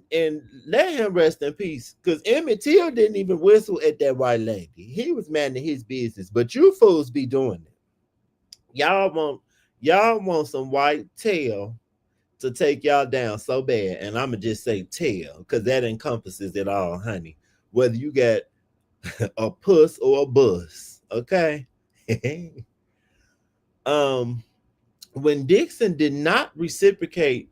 Speaker 1: let him rest in peace. Because Emmett Till didn't even whistle at that white lady. He was minding his business. But you fools be doing it. Y'all want some white tail to take y'all down so bad. And I'ma just say tail, because that encompasses it all, honey. Whether you got a puss or a bus. Okay. When Dixon did not reciprocate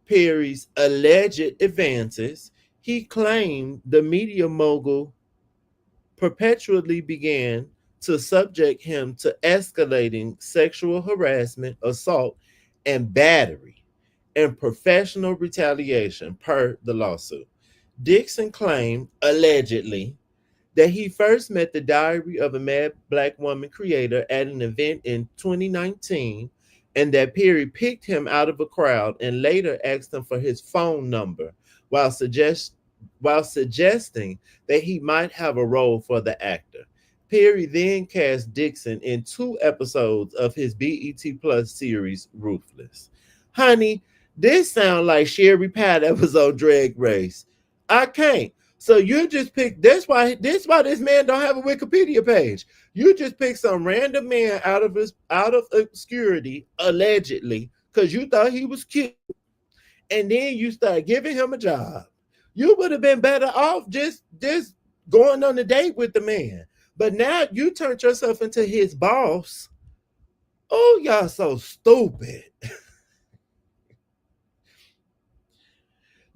Speaker 1: Perry's alleged advances, he claimed the media mogul perpetually began to subject him to escalating sexual harassment, assault, and battery, and professional retaliation per the lawsuit. Dixon claimed, allegedly, that he first met the Diary of a Mad Black Woman creator at an event in 2019, and that Perry picked him out of a crowd and later asked him for his phone number while suggesting that he might have a role for the actor. Perry then cast Dixon in 2 episodes of his BET Plus series, Ruthless. Honey, this sounds like Sherry Pat that was on Drag Race. I can't. So you just pick. That's why this man don't have a Wikipedia page. You just pick some random man out of obscurity, allegedly, because you thought he was cute, and then you start giving him a job. You would have been better off just going on a date with the man. But now you turned yourself into his boss. Oh, y'all so stupid.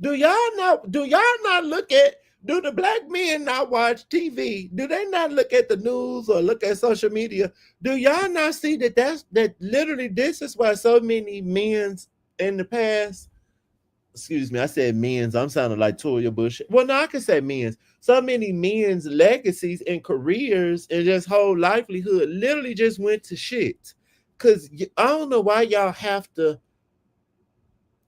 Speaker 1: Do y'all not look at, do the black men not watch TV? Do they not look at the news or look at social media? Do y'all not see that literally this is why so many men's in the past, excuse me, I said men's, I'm sounding like Toya Bush. Well, no, I can say men's. So many men's legacies and careers and just whole livelihood literally just went to shit. Because I don't know why y'all have to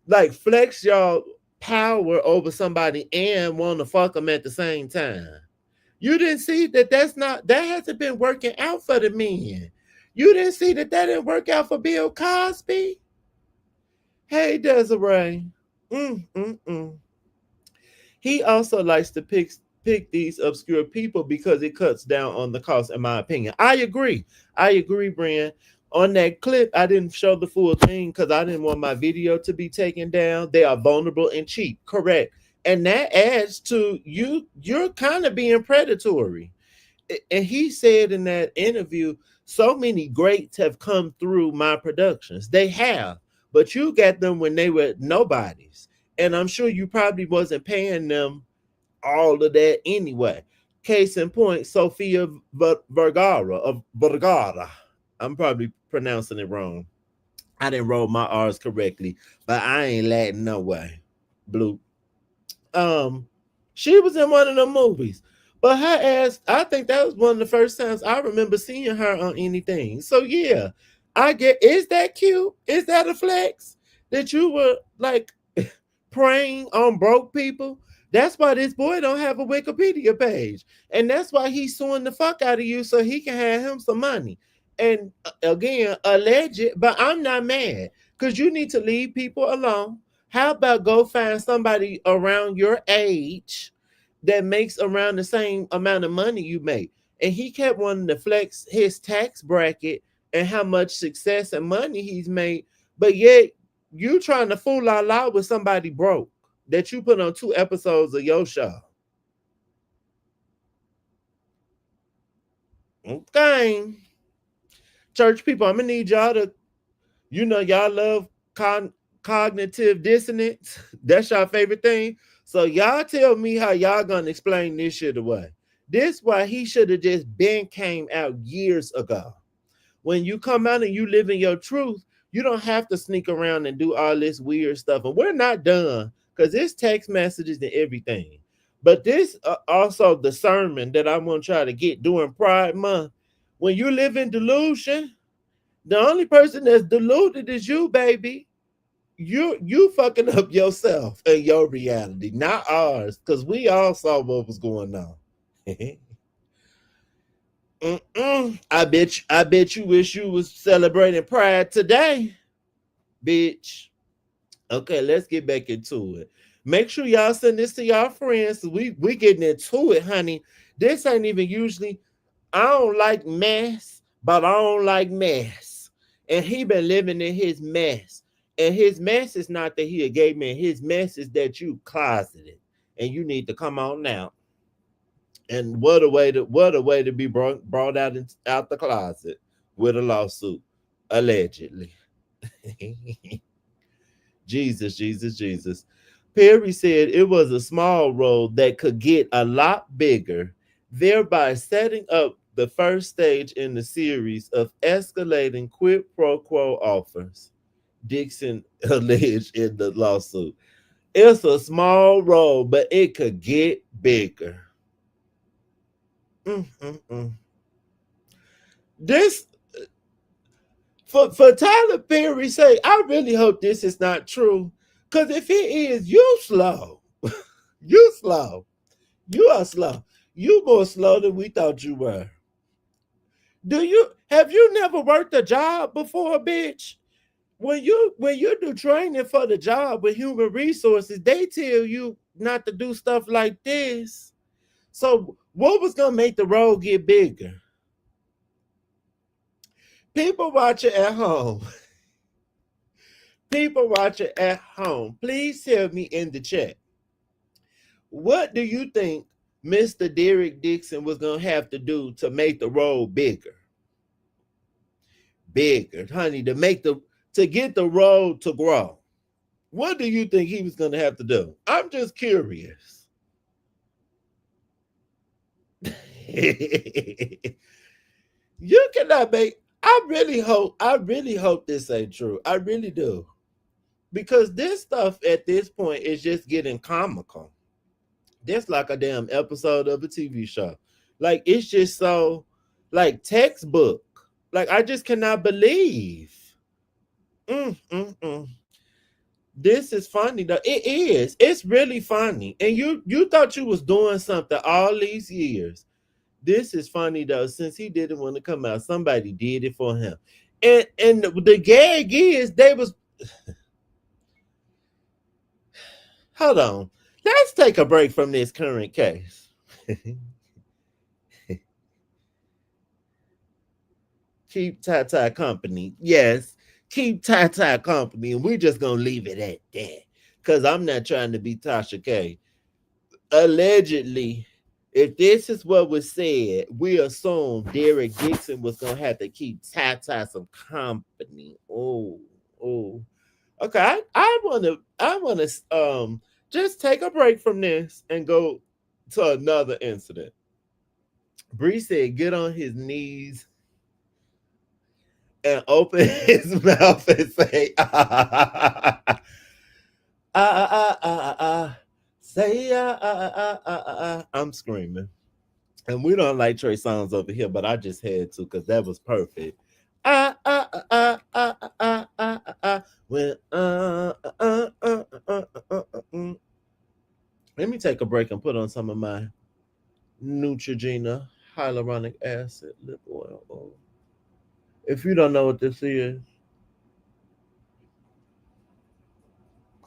Speaker 1: like flex y'all power over somebody and want to fuck them at the same time. You didn't see that that hasn't been working out for the men. You didn't see that didn't work out for Bill Cosby. Hey, Desiree. He also likes to pick these obscure people because it cuts down on the cost, in my opinion. I agree, Brian. On that clip, I didn't show the full thing because I didn't want my video to be taken down. They are vulnerable and cheap, correct. And that adds to you're kind of being predatory. And he said in that interview, so many greats have come through my productions. They have, but you got them when they were nobodies. And I'm sure you probably wasn't paying them all of that anyway. Case in point, Sofia Vergara. I'm probably pronouncing it wrong. I didn't roll my R's correctly, but I ain't Latin no way. Blue. She was in one of them movies, but her ass, I think that was one of the first times I remember seeing her on anything. So yeah, I get, is that cute? Is that a flex that you were like preying on broke people? That's why this boy don't have a Wikipedia page, and that's why he's suing the fuck out of you so he can have him some money. And again, alleged, but I'm not mad because you need to leave people alone. How about go find somebody around your age that makes around the same amount of money you make? And he kept wanting to flex his tax bracket and how much success and money he's made, but yet you trying to fool out loud with somebody broke that you put on 2 episodes of your show. Okay. Church people, I'm gonna need y'all to, y'all love cognitive dissonance. That's your favorite thing. So y'all tell me how y'all gonna explain this shit away. This why he should have just been came out years ago. When you come out and you live in your truth, you don't have to sneak around and do all this weird stuff. And we're not done because it's text messages and everything. But this also the sermon that I'm gonna try to get during Pride Month. When you live in delusion, the only person that's deluded is you, baby. You fucking up yourself and your reality, not ours, because we all saw what was going on. I bet you wish you was celebrating Pride today, bitch. Okay, let's get back into it. Make sure y'all send this to y'all friends. We getting into it, honey. This ain't even usually. I don't like mess, but I don't like mess. And he been living in his mess. And his mess is not that he a gay man. His mess is that you closeted. And you need to come on out And what a way to be brought out the closet with a lawsuit, allegedly. Jesus. Perry said it was a small role that could get a lot bigger, thereby setting up the first stage in the series of escalating quid pro quo offers, Dixon alleged in the lawsuit. It's a small role, but it could get bigger. This, for Tyler Perry's sake, I really hope this is not true. Because if it is, you slow. You slow. You are slow. You more slow than we thought you were. Have you never worked a job before, bitch? When you do training for the job with human resources, they tell you not to do stuff like this. So what was gonna make the role get bigger? People watching at home. People watching at home, please tell me in the chat. What do you think Mr. Derek Dixon was gonna have to do to make the role bigger? Bigger, honey, to get the role to grow. What do you think he was gonna have to do? I'm just curious. You cannot make. I really hope this ain't true. I really do. Because this stuff at this point is just getting comical. This like a damn episode of a TV show. Like, it's just so, like, textbook. Like, I just cannot believe. This is funny, though. It is. It's really funny. And you thought you was doing something all these years. This is funny, though. Since he didn't want to come out, somebody did it for him. And the gag is they was... Hold on. Let's take a break from this current case. Keep Tata company. Yes, keep Tata company. And we're just going to leave it at that. Because I'm not trying to be Tasha K. Allegedly, if this is what was said, we assume Derek Dixon was going to have to keep Tata some company. Oh. Okay, I want to just take a break from this and go to another incident. Bree said, get on his knees and open his mouth and say, say, I'm screaming. And we don't like Trey Songz over here, but I just had to because that was perfect. Let me take a break and put on some of my Neutrogena hyaluronic acid lip oil. If you don't know what this is,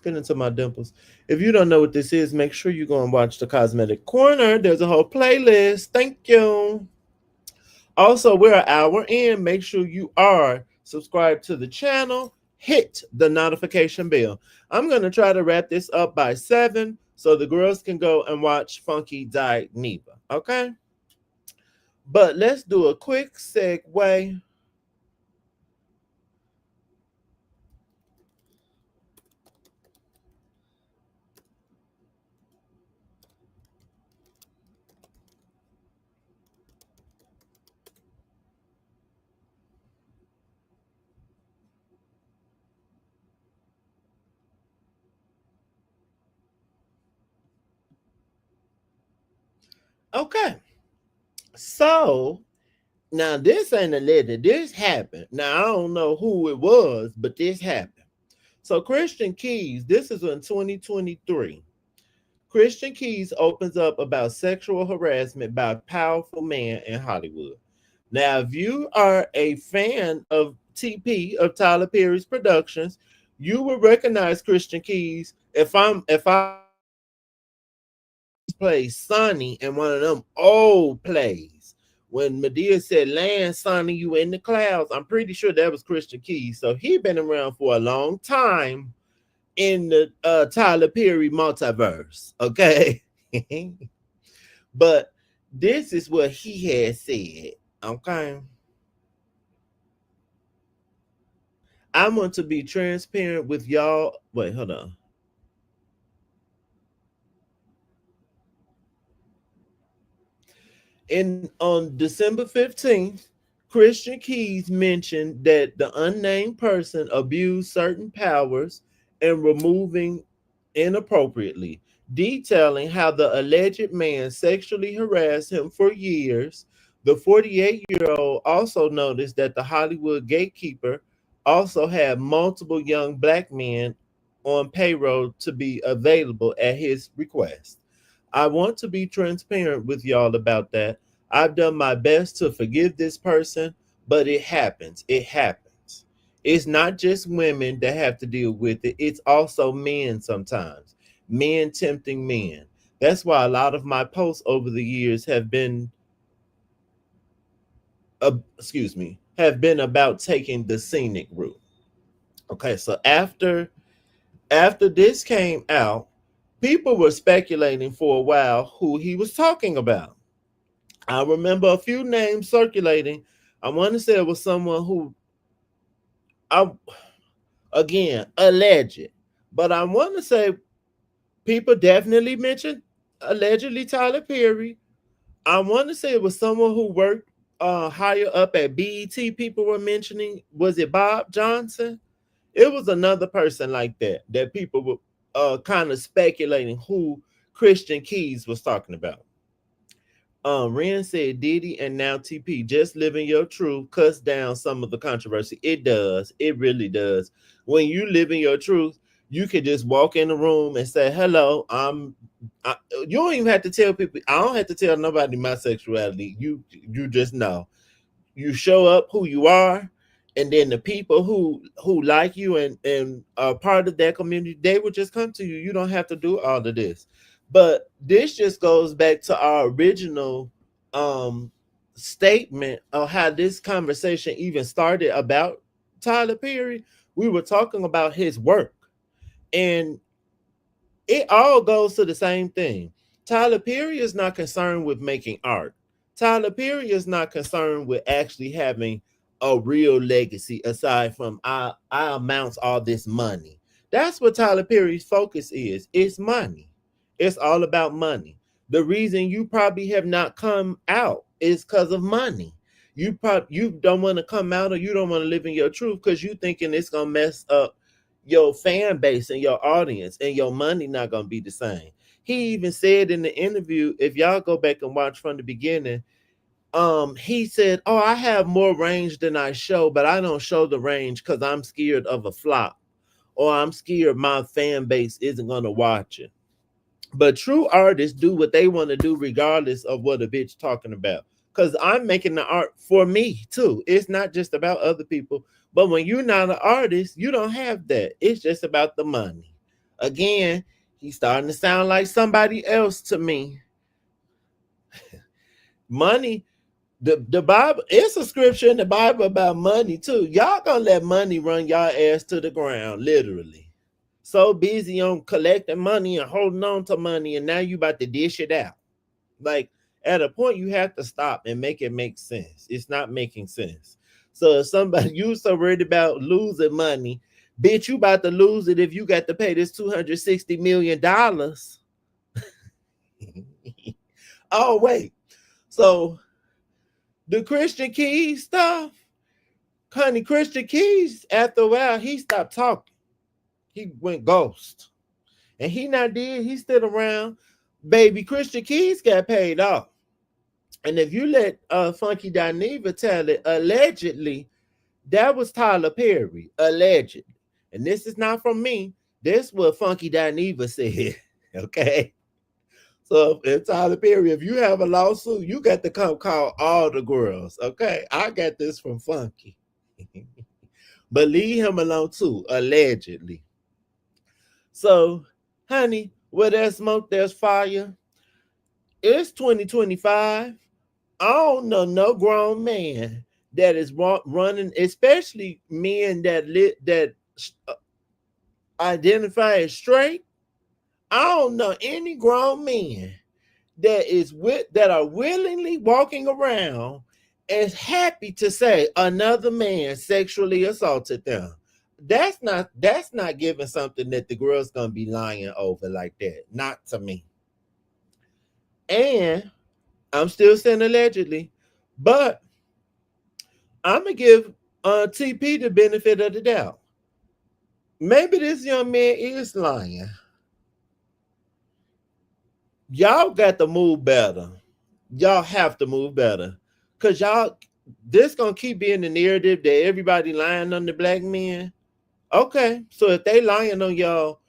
Speaker 1: get into my dimples. If you don't know what this is, make sure you go and watch the Cosmetic Corner. There's a whole playlist. Thank you. Also, we're an hour in. Make sure you are subscribed to the channel. Hit the notification bell. I'm going to try to wrap this up by 7 so the girls can go and watch Funky Dyke Neva. Okay? But let's do a quick segue. Okay, so now this ain't alleged. This happened. Now I don't know who it was, but this happened. So Christian Keys, this is in 2023. Christian Keys opens up about sexual harassment by a powerful man in Hollywood. Now, if you are a fan of TP, of Tyler Perry's productions, you will recognize Christian Keys. If I play Sonny in one of them old plays when Madea said, land Sonny, you in the clouds, I'm pretty sure that was Christian Keys. So he been around for a long time in the Tyler Perry multiverse. Okay. But this is what he had said. Okay. I want to be transparent with y'all. Wait, hold on. On December 15th, Christian Keys mentioned that the unnamed person abused certain powers and removing inappropriately, detailing how the alleged man sexually harassed him for years. The 48-year-old also noticed that the Hollywood gatekeeper also had multiple young black men on payroll to be available at his request. I want to be transparent with y'all about that. I've done my best to forgive this person, but it happens. It happens. It's not just women that have to deal with it, it's also men sometimes. Men tempting men. That's why a lot of my posts over the years have been about taking the scenic route. Okay, so after this came out, people were speculating for a while who he was talking about. I remember a few names circulating. I want to say it was someone who, again, alleged, but I want to say people definitely mentioned allegedly Tyler Perry. I want to say it was someone who worked higher up at BET. People were mentioning, was it Bob Johnson? It was another person like that people were kind of speculating who Christian Keys was talking about. Ren said Diddy and now TP, just living your truth cuts down some of the controversy. It does. It really does. When you live in your truth, you can just walk in the room and say, hello, you don't even have to tell people. I don't have to tell nobody my sexuality. You just know. You show up who you are, and then the people who like you and are part of that community, they will just come to you. You don't have to do all of this. But this just goes back to our original statement of how this conversation even started about Tyler Perry. We were talking about his work, and it all goes to the same thing. Tyler Perry is not concerned with making art. Tyler Perry is not concerned with actually having a real legacy aside from I amounts all this money. That's what Tyler Perry's focus is. It's money. It's all about money. The reason you probably have not come out is because of money. You don't want to come out, or you don't want to live in your truth because you thinking it's gonna mess up your fan base and your audience, and your money not gonna be the same. He even said in the interview, if y'all go back and watch from the beginning, he said, "Oh, I have more range than I show, but I don't show the range because I'm scared of a flop, or I'm scared my fan base isn't gonna watch it." But true artists do what they want to do regardless of what a bitch talking about. Because I'm making the art for me too. It's not just about other people. But when you're not an artist, you don't have that. It's just about the money. Again, he's starting to sound like somebody else to me. Money, the Bible, it's a scripture in the Bible about money too. Y'all gonna let money run y'all ass to the ground, literally. So busy on collecting money and holding on to money, and now you about to dish it out. Like, at a point, you have to stop and make it make sense. It's not making sense. So if somebody, you so worried about losing money, bitch, you about to lose it if you got to pay this $260 million. Oh, wait. So the Christian Keys stuff, honey, Christian Keys, after a while, he stopped talking. He went ghost. And he not dead. He still around. Baby, Christian Keys got paid off. And if you let Funky Dineva tell it, allegedly, that was Tyler Perry. Allegedly. And this is not from me. This is what Funky Dineva said. Okay. So if Tyler Perry, if you have a lawsuit, you got to come call all the girls. Okay. I got this from Funky. But leave him alone too, allegedly. So, honey, where there's smoke, there's fire. It's 2025. I don't know no grown man that is running, especially men that identify as straight. I don't know any grown men that are willingly walking around and happy to say another man sexually assaulted them. That's not giving something that the girl's gonna be lying over like that. Not to me. And I'm still saying allegedly, but I'm gonna give TP the benefit of the doubt. Maybe this young man is lying. Y'all got to move better. Y'all have to move better. Cause this gonna keep being the narrative that everybody lying on the black men. Okay, so if they lying on y'all,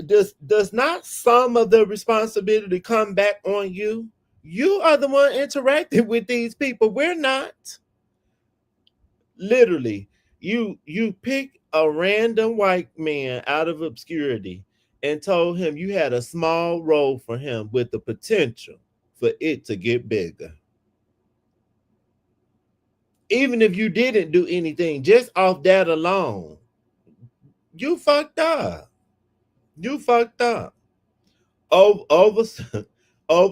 Speaker 1: does not some of the responsibility come back on you? You are the one interacting with these people. We're not. Literally, you pick a random white man out of obscurity and told him you had a small role for him with the potential for it to get bigger. Even if you didn't do anything, just off that alone, you fucked up. You fucked up. Over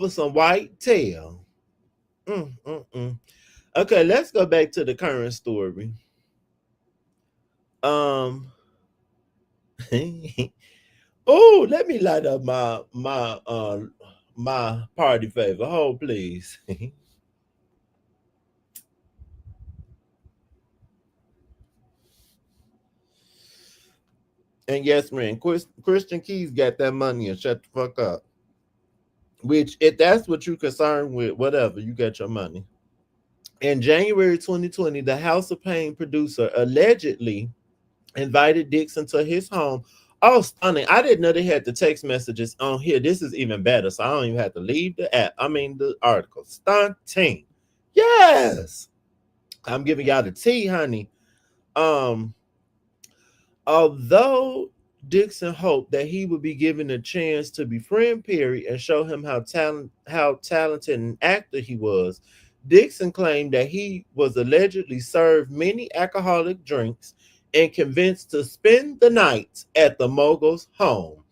Speaker 1: some white tail. Okay, let's go back to the current story. Oh, let me light up my party favor. Hold, please. And yes, man, Christian Keys got that money and shut the fuck up. Which, if that's what you're concerned with, whatever, you got your money. In January 2020, the House of Pain producer allegedly invited Dixon to his home. Oh, stunning. I didn't know they had the text messages on here. This is even better. So I don't even have to leave the app. I mean, the article. Stunning. Yes. I'm giving y'all the tea, honey. Although Dixon hoped that he would be given a chance to befriend Perry and show him how talented an actor he was, Dixon claimed that he was allegedly served many alcoholic drinks and convinced to spend the night at the mogul's home.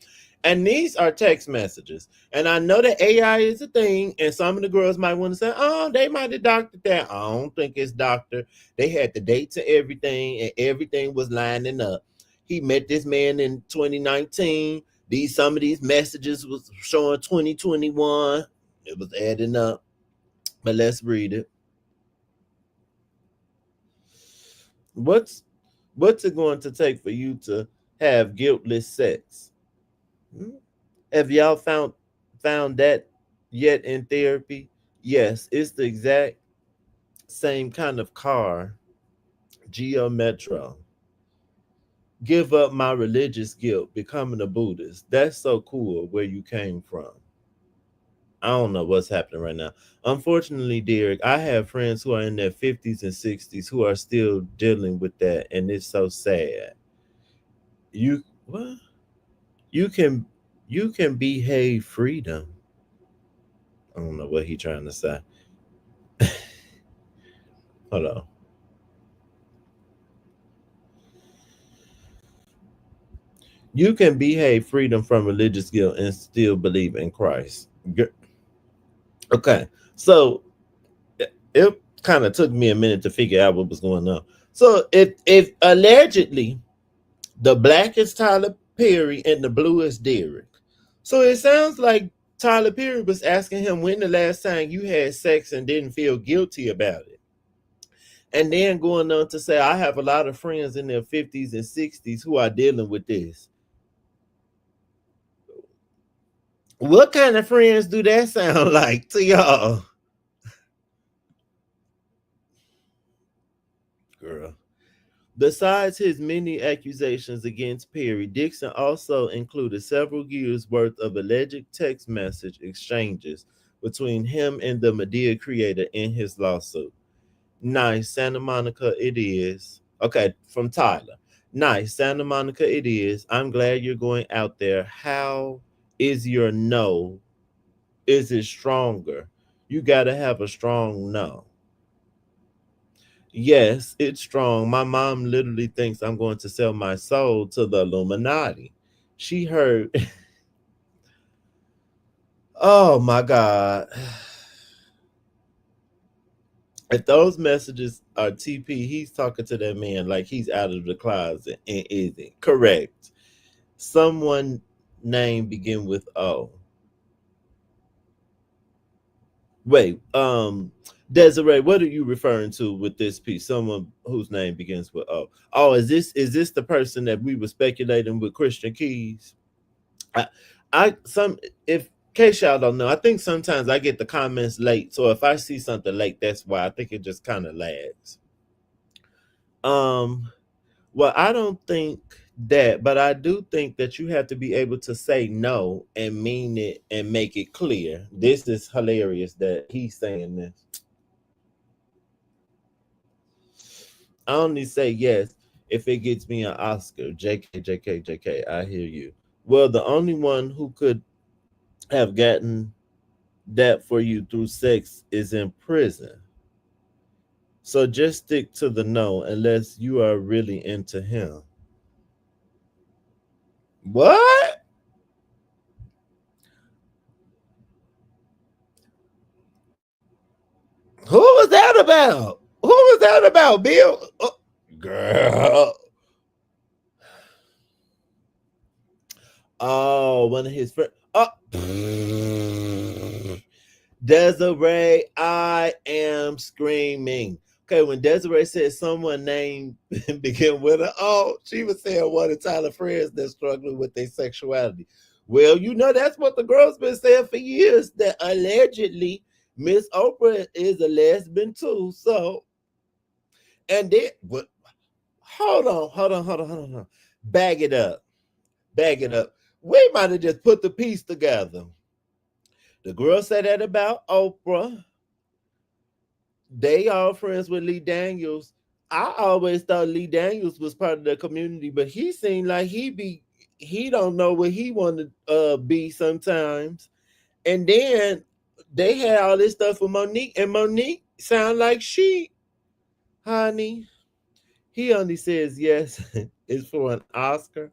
Speaker 1: And these are text messages. And I know that AI is a thing, and some of the girls might want to say, oh, they might have doctored that. I don't think it's doctored. They had the dates and everything, and everything was lining up. He met this man in 2019. Some of these messages was showing 2021. It was adding up. But let's read it. What's it going to take for you to have guiltless sex? Have y'all found that yet in therapy? Yes, it's the exact same kind of car. Geo Metro. Give up my religious guilt, becoming a Buddhist. That's so cool where you came from. I don't know what's happening right now. Unfortunately, Derek, I have friends who are in their 50s and 60s who are still dealing with that, and it's so sad. You can behave freedom. I don't know what he's trying to say. Hold on. You can behave freedom from religious guilt and still believe in Christ. Okay, so it kind of took me a minute to figure out what was going on. So if allegedly the black is Tyler Perry and the blue is Derek, so it sounds like Tyler Perry was asking him when the last time you had sex and didn't feel guilty about it. And then going on to say, I have a lot of friends in their 50s and 60s who are dealing with this. What kind of friends do that sound like to y'all? Girl. Besides his many accusations against Perry, Dixon also included several years' worth of alleged text message exchanges between him and the Madea creator in his lawsuit. Nice, Santa Monica it is. Okay, from Tyler. Nice, Santa Monica it is. I'm glad you're going out there. How is your no? Is it stronger? You got to have a strong no. Yes, it's strong. My mom literally thinks I'm going to sell my soul to the Illuminati. She heard. Oh my God. If those messages are TP, he's talking to that man like he's out of the closet and isn't. Correct. Someone name begin with O. Wait, Desiree, what are you referring to with this piece? Someone whose name begins with O. Oh, is this the person that we were speculating with Christian Keys? I some if in case y'all don't know, I think sometimes I get the comments late. So if I see something late, that's why I think it just kind of lags. Well, I don't think that, but I do think that you have to be able to say no and mean it and make it clear. This is hilarious that he's saying this. I only say yes if it gets me an Oscar. JK, JK, JK, I hear you. Well, the only one who could have gotten that for you through sex is in prison. So just stick to the no unless you are really into him. What? Who was that about? Who was that about, Bill? Oh, girl. Oh, one of his friends. Oh. Desiree, I am screaming. Okay, when Desiree said someone named begin with an O, she was saying one of Tyler friends that's struggling with their sexuality. Well, you know, that's what the girl's been saying for years, that allegedly Miss Oprah is a lesbian too. So, and then, what? Hold on. Bag it up. We might have just put the piece together. The girl said that about Oprah. They all friends with Lee Daniels. I always thought Lee Daniels was part of the community, but he seemed like he don't know what he want to be sometimes. And then they had all this stuff with Monique, and Monique sound like she, honey. He only says yes is for an Oscar.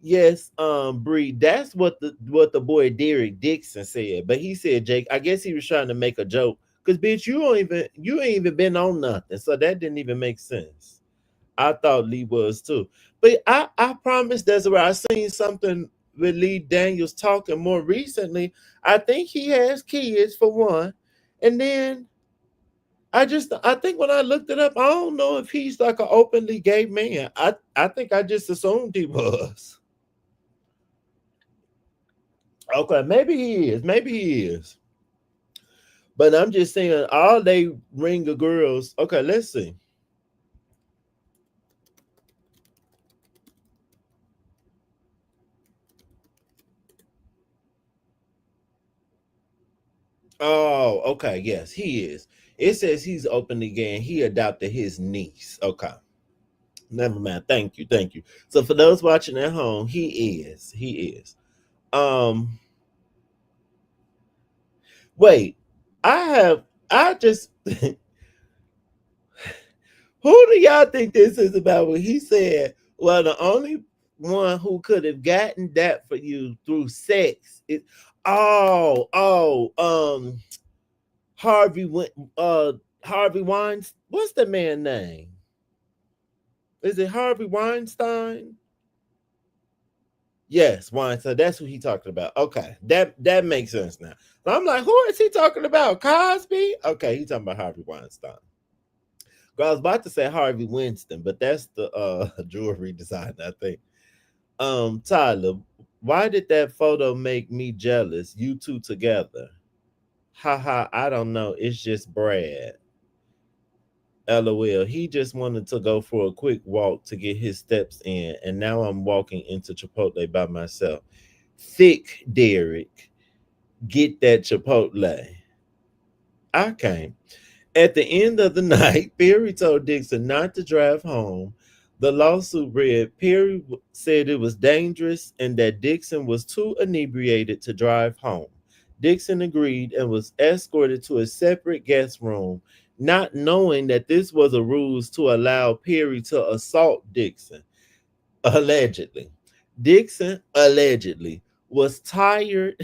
Speaker 1: Yes, Bree, that's what the boy Derek Dixon said. But he said, Jake, I guess he was trying to make a joke. Cause bitch, you ain't even been on nothing. So that didn't even make sense. I thought Lee was too. But I promise Desiree, I seen something with Lee Daniels talking more recently. I think he has kids for one. And then I think when I looked it up, I don't know if he's like an openly gay man. I think I just assumed he was. Okay, maybe he is. But I'm just saying, all they ring of girls. Okay, let's see. Oh, okay, yes, he is. It says he's openly gay and he adopted his niece. Okay. Never mind. Thank you. So for those watching at home, he is. Wait, I just who do y'all think this is about when he said, well, the only one who could have gotten that for you through sex is Harvey Weinstein. What's the man name? Is it Harvey Weinstein? Yes, Weinstein. That's who he talking about. Okay, that makes sense now. So I'm like, who is he talking about? Cosby? Okay, he's talking about Harvey Weinstein. Girl, I was about to say Harvey Winston, but that's the jewelry designer, I think. Tyler, why did that photo make me jealous? You two together. Haha, I don't know. It's just Brad. LOL. He just wanted to go for a quick walk to get his steps in, and now I'm walking into Chipotle by myself. Thick Derek, get that Chipotle. I came. At the end of the night, Perry told Dixon not to drive home. The lawsuit read Perry said it was dangerous and that Dixon was too inebriated to drive home. Dixon agreed and was escorted to a separate guest room, not knowing that this was a ruse to allow Perry to assault Dixon. Allegedly. Dixon allegedly was tired.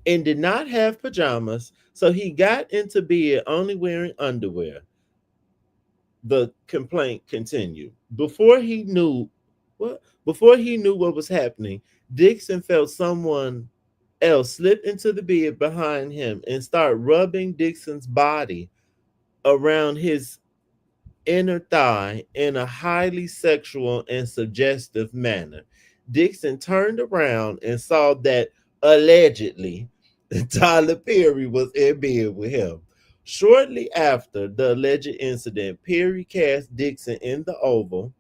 Speaker 1: and did not have pajamas, so he got into bed only wearing underwear. The complaint continued. Before he knew what was happening, Dixon felt someone else slip into the bed behind him and start rubbing Dixon's body around his inner thigh in a highly sexual and suggestive manner. Dixon turned around and saw that allegedly Tyler Perry was in bed with him. Shortly after the alleged incident, Perry cast Dixon in the Oval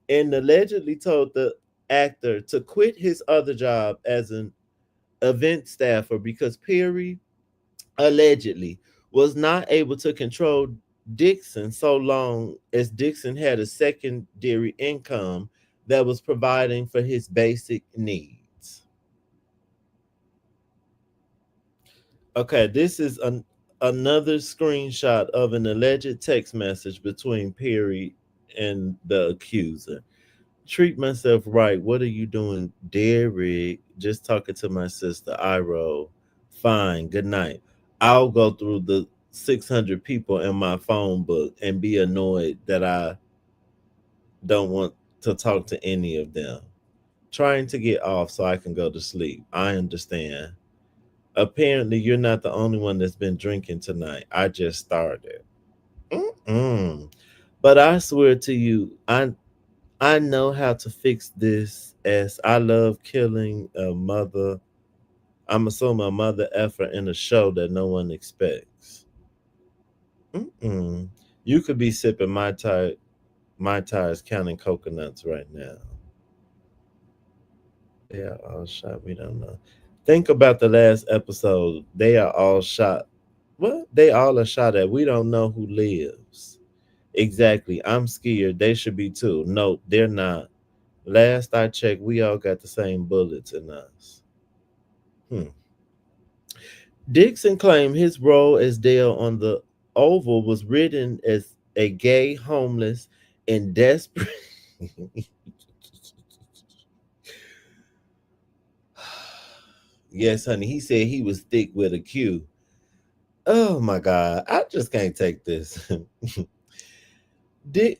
Speaker 1: and allegedly told the actor to quit his other job as an event staffer because Perry allegedly was not able to control Dixon so long as Dixon had a secondary income that was providing for his basic needs. Okay, this is another screenshot of an alleged text message between Perry and the accuser. Treat myself right. What are you doing, Derek? Just talking to my sister. I roll. Fine. Good night. I'll go through the 600 people in my phone book and be annoyed that I don't want to talk to any of them. Trying to get off so I can go to sleep. I understand. Apparently, you're not the only one that's been drinking tonight. I just started. Mm-mm. But I swear to you, I know how to fix this, as I love killing a mother. I'm assuming a mother effort in a show that no one expects. Mm-mm. You could be sipping my tires counting coconuts right now. They are all shot. We don't know. Think about the last episode. They are all shot. What? They all are shot at. We don't know who lives. Exactly. I'm scared. They should be too. No, they're not. Last I checked, we all got the same bullets in us. Dixon claimed his role as Dale on the Oval was written as a gay, homeless, and desperate. Yes, honey. He said he was thick with a Q. Oh my God. I just can't take this. That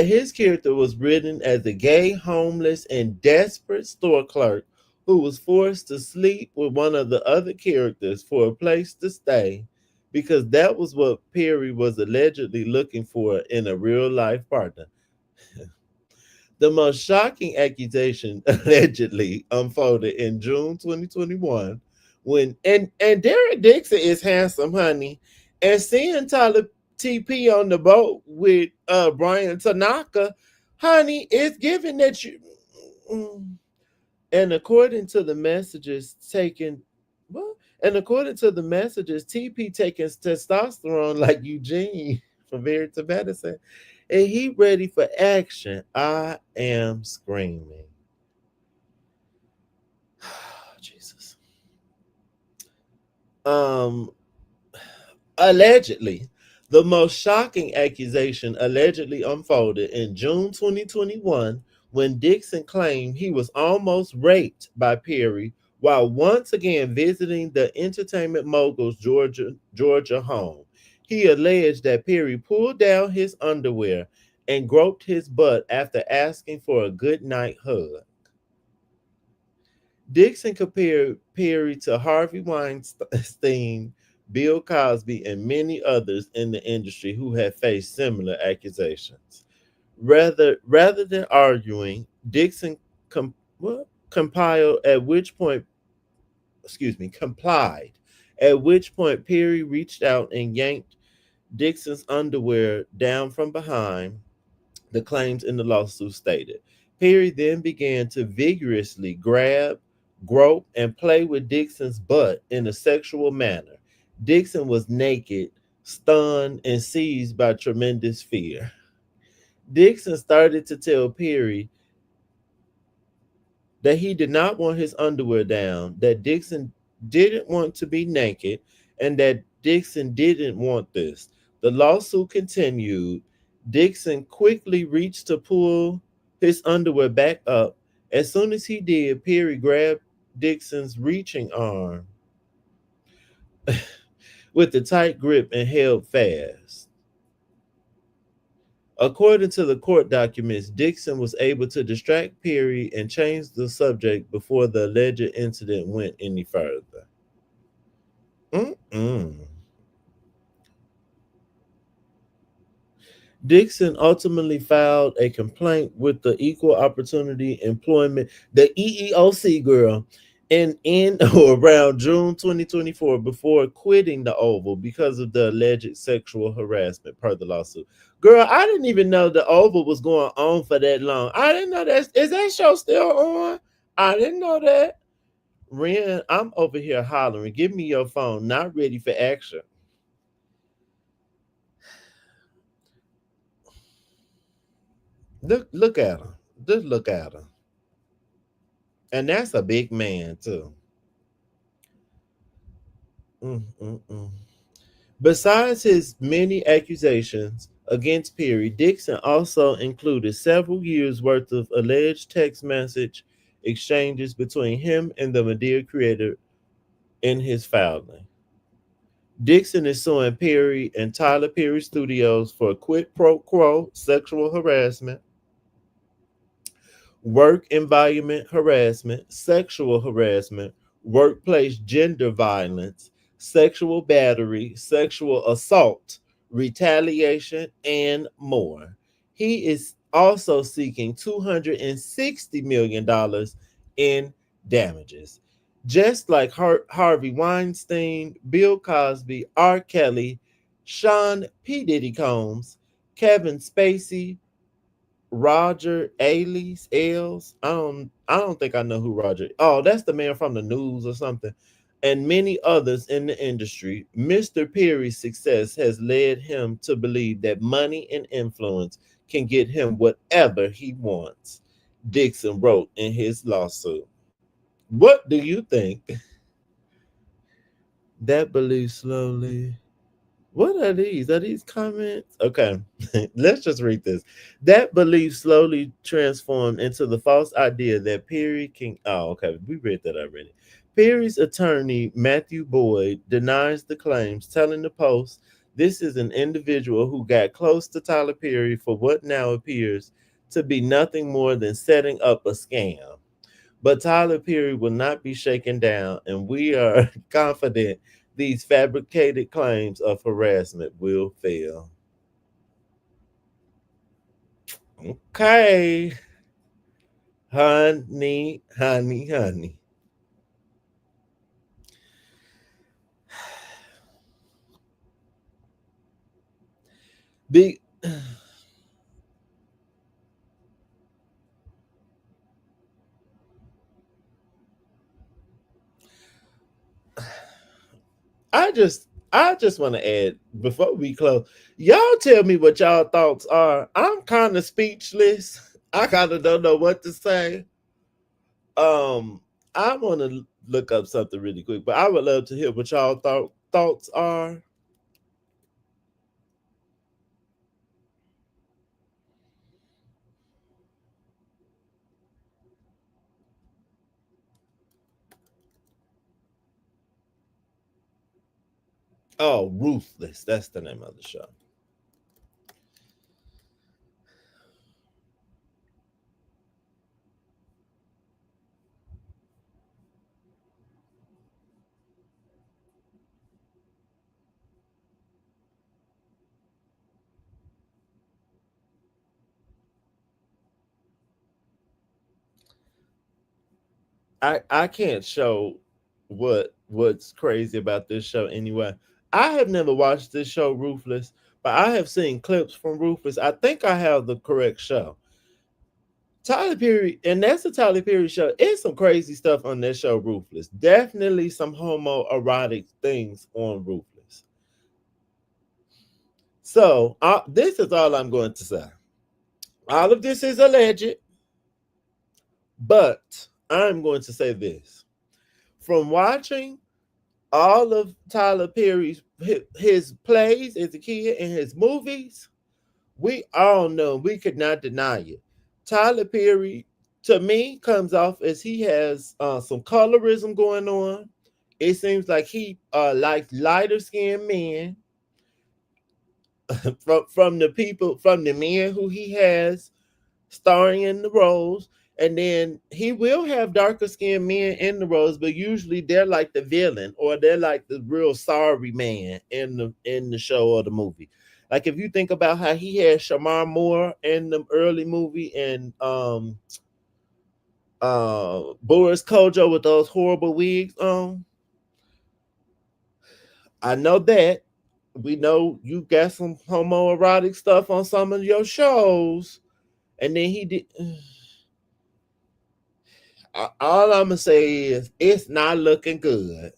Speaker 1: his character was written as a gay, homeless, and desperate store clerk who was forced to sleep with one of the other characters for a place to stay because that was what Perry was allegedly looking for in a real life partner. The most shocking accusation allegedly unfolded in June 2021 when and Derek Dixon is handsome, honey, and seeing Tyler TP on the boat with Brian Tanaka, honey, it's given that you. And according to the messages taken, well, and according to the messages, TP taking testosterone like Eugene from Verity Medicine, and he ready for action. I am screaming. Jesus. Allegedly, the most shocking accusation allegedly unfolded in June 2021 when Dixon claimed he was almost raped by Perry while once again visiting the entertainment mogul's Georgia home. He alleged that Perry pulled down his underwear and groped his butt after asking for a good night hug. Dixon compared Perry to Harvey Weinstein, Bill Cosby, and many others in the industry who had faced similar accusations. Rather than arguing, Dixon complied, at which point Perry reached out and yanked Dixon's underwear down from behind, the claims in the lawsuit stated. Perry then began to vigorously grab, grope, and play with Dixon's butt in a sexual manner. Dixon was naked, stunned, and seized by tremendous fear. Dixon started to tell Perry that he did not want his underwear down, that Dixon didn't want to be naked, and that Dixon didn't want this. The lawsuit continued. Dixon quickly reached to pull his underwear back up. As soon as he did, Perry grabbed Dixon's reaching arm with the tight grip and held fast. According to the court documents, Dixon was able to distract Perry and change the subject before the alleged incident went any further. Dixon ultimately filed a complaint with the Equal Opportunity Employment, the EEOC, girl, in or around June 2024 before quitting the Oval because of the alleged sexual harassment per the lawsuit. Girl, I didn't even know the Oval was going on for that long. I didn't know that. Is that show still on? I didn't know that. Ren, I'm over here hollering. Give me your phone. Not ready for action. Look at her. Just look at her. And that's a big man, too. Besides his many accusations against Perry, Dixon also included several years' worth of alleged text message exchanges between him and the Madea creator in his filing. Dixon is suing Perry and Tyler Perry Studios for quid pro quo sexual harassment, work environment harassment, sexual harassment, workplace gender violence, sexual battery, sexual assault, retaliation, and more. He is also seeking $260 million in damages. Just like Harvey Weinstein, Bill Cosby, R. Kelly, Sean P. Diddy Combs, Kevin Spacey, Roger Ailes. I don't think I know who Roger. Oh, that's the man from the news or something. And many others in the industry. Mr. Perry's success has led him to believe that money and influence can get him whatever he wants, Dixon wrote in his lawsuit. What do you think? That belief slowly. What are these? Are these comments? Okay, let's just read this. That belief slowly transformed into the false idea that Perry can. Oh, okay, we read that already. Perry's attorney, Matthew Boyd, denies the claims, telling the Post this is an individual who got close to Tyler Perry for what now appears to be nothing more than setting up a scam. But Tyler Perry will not be shaken down, and we are confident these fabricated claims of harassment will fail. Okay. Honey. Big. I just want to add before we close, y'all tell me what y'all thoughts are. I'm kind of speechless. I kind of don't know what to say. I want to look up something really quick, but I would love to hear what y'all thoughts are. Oh, Ruthless. That's the name of the show. I can't show what's crazy about this show anyway. I have never watched this show, Ruthless, but I have seen clips from Ruthless. I think I have the correct show. Tyler Perry, and that's the Tyler Perry show. It's some crazy stuff on that show, Ruthless. Definitely some homoerotic things on Ruthless. So this is all I'm going to say. All of this is alleged, but I'm going to say this. From watching all of Tyler Perry's his plays as a kid and his movies, we all know, we could not deny it. Tyler Perry, to me, comes off as he has some colorism going on, it seems like he likes lighter skinned men from the men who he has starring in the roles. And then he will have darker skinned men in the roles, but usually they're like the villain or they're like the real sorry man in the show or the movie. Like if you think about how he had Shamar Moore in the early movie and Boris Kojo with those horrible wigs on. I know that. We know you got some homoerotic stuff on some of your shows. And then he did. All I'm gonna say is it's not looking good.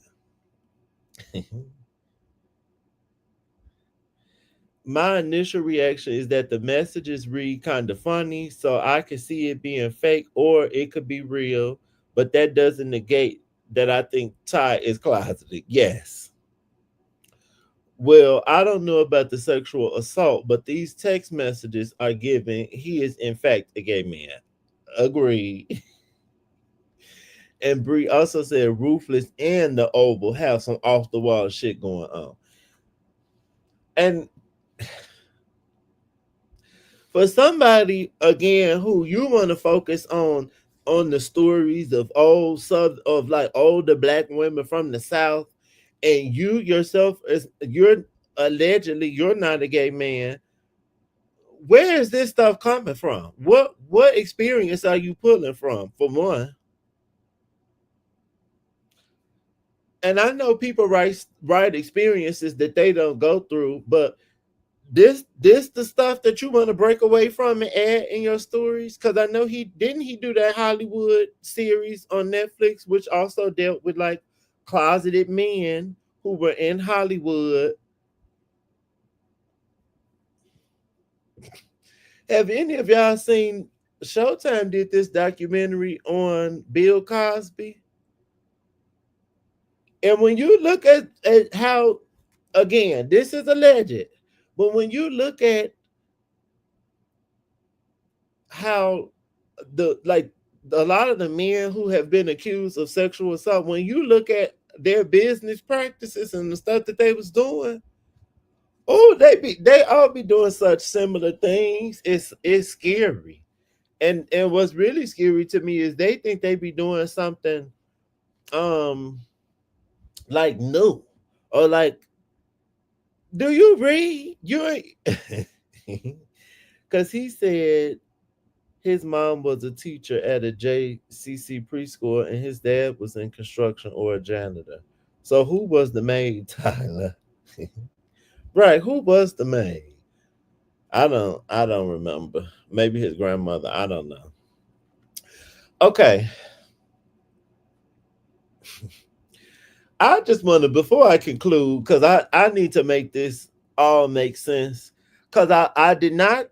Speaker 1: My initial reaction is that the messages read kind of funny, so I could see it being fake or it could be real, but that doesn't negate that I think Ty is closeted. Yes. Well, I don't know about the sexual assault, but these text messages are giving he is in fact a gay man. Agreed. And Bree also said Ruthless and the Oval have some off the wall shit going on. And for somebody again who you want to focus on the stories of older black women from the South, and you yourself you're allegedly you're not a gay man. Where is this stuff coming from? What experience are you pulling from? For one, and I know people write experiences that they don't go through, but this the stuff that you want to break away from and add in your stories? Because I know he do that Hollywood series on Netflix, which also dealt with like closeted men who were in Hollywood. Have any of y'all seen Showtime did this documentary on Bill Cosby? And when you look at how, again, this is alleged, but when you look at how a lot of the men who have been accused of sexual assault, when you look at their business practices and the stuff that they was doing, oh, they all be doing such similar things. It's scary. And what's really scary to me is they think they be doing something like new or like, do you read? You ain't because he said his mom was a teacher at a JCC preschool and his dad was in construction or a janitor. So who was the maid, Tyler? Right, who was the maid? I don't remember. Maybe his grandmother. I don't know. Okay. I just want to, before I conclude, because I need to make this all make sense. Because I did not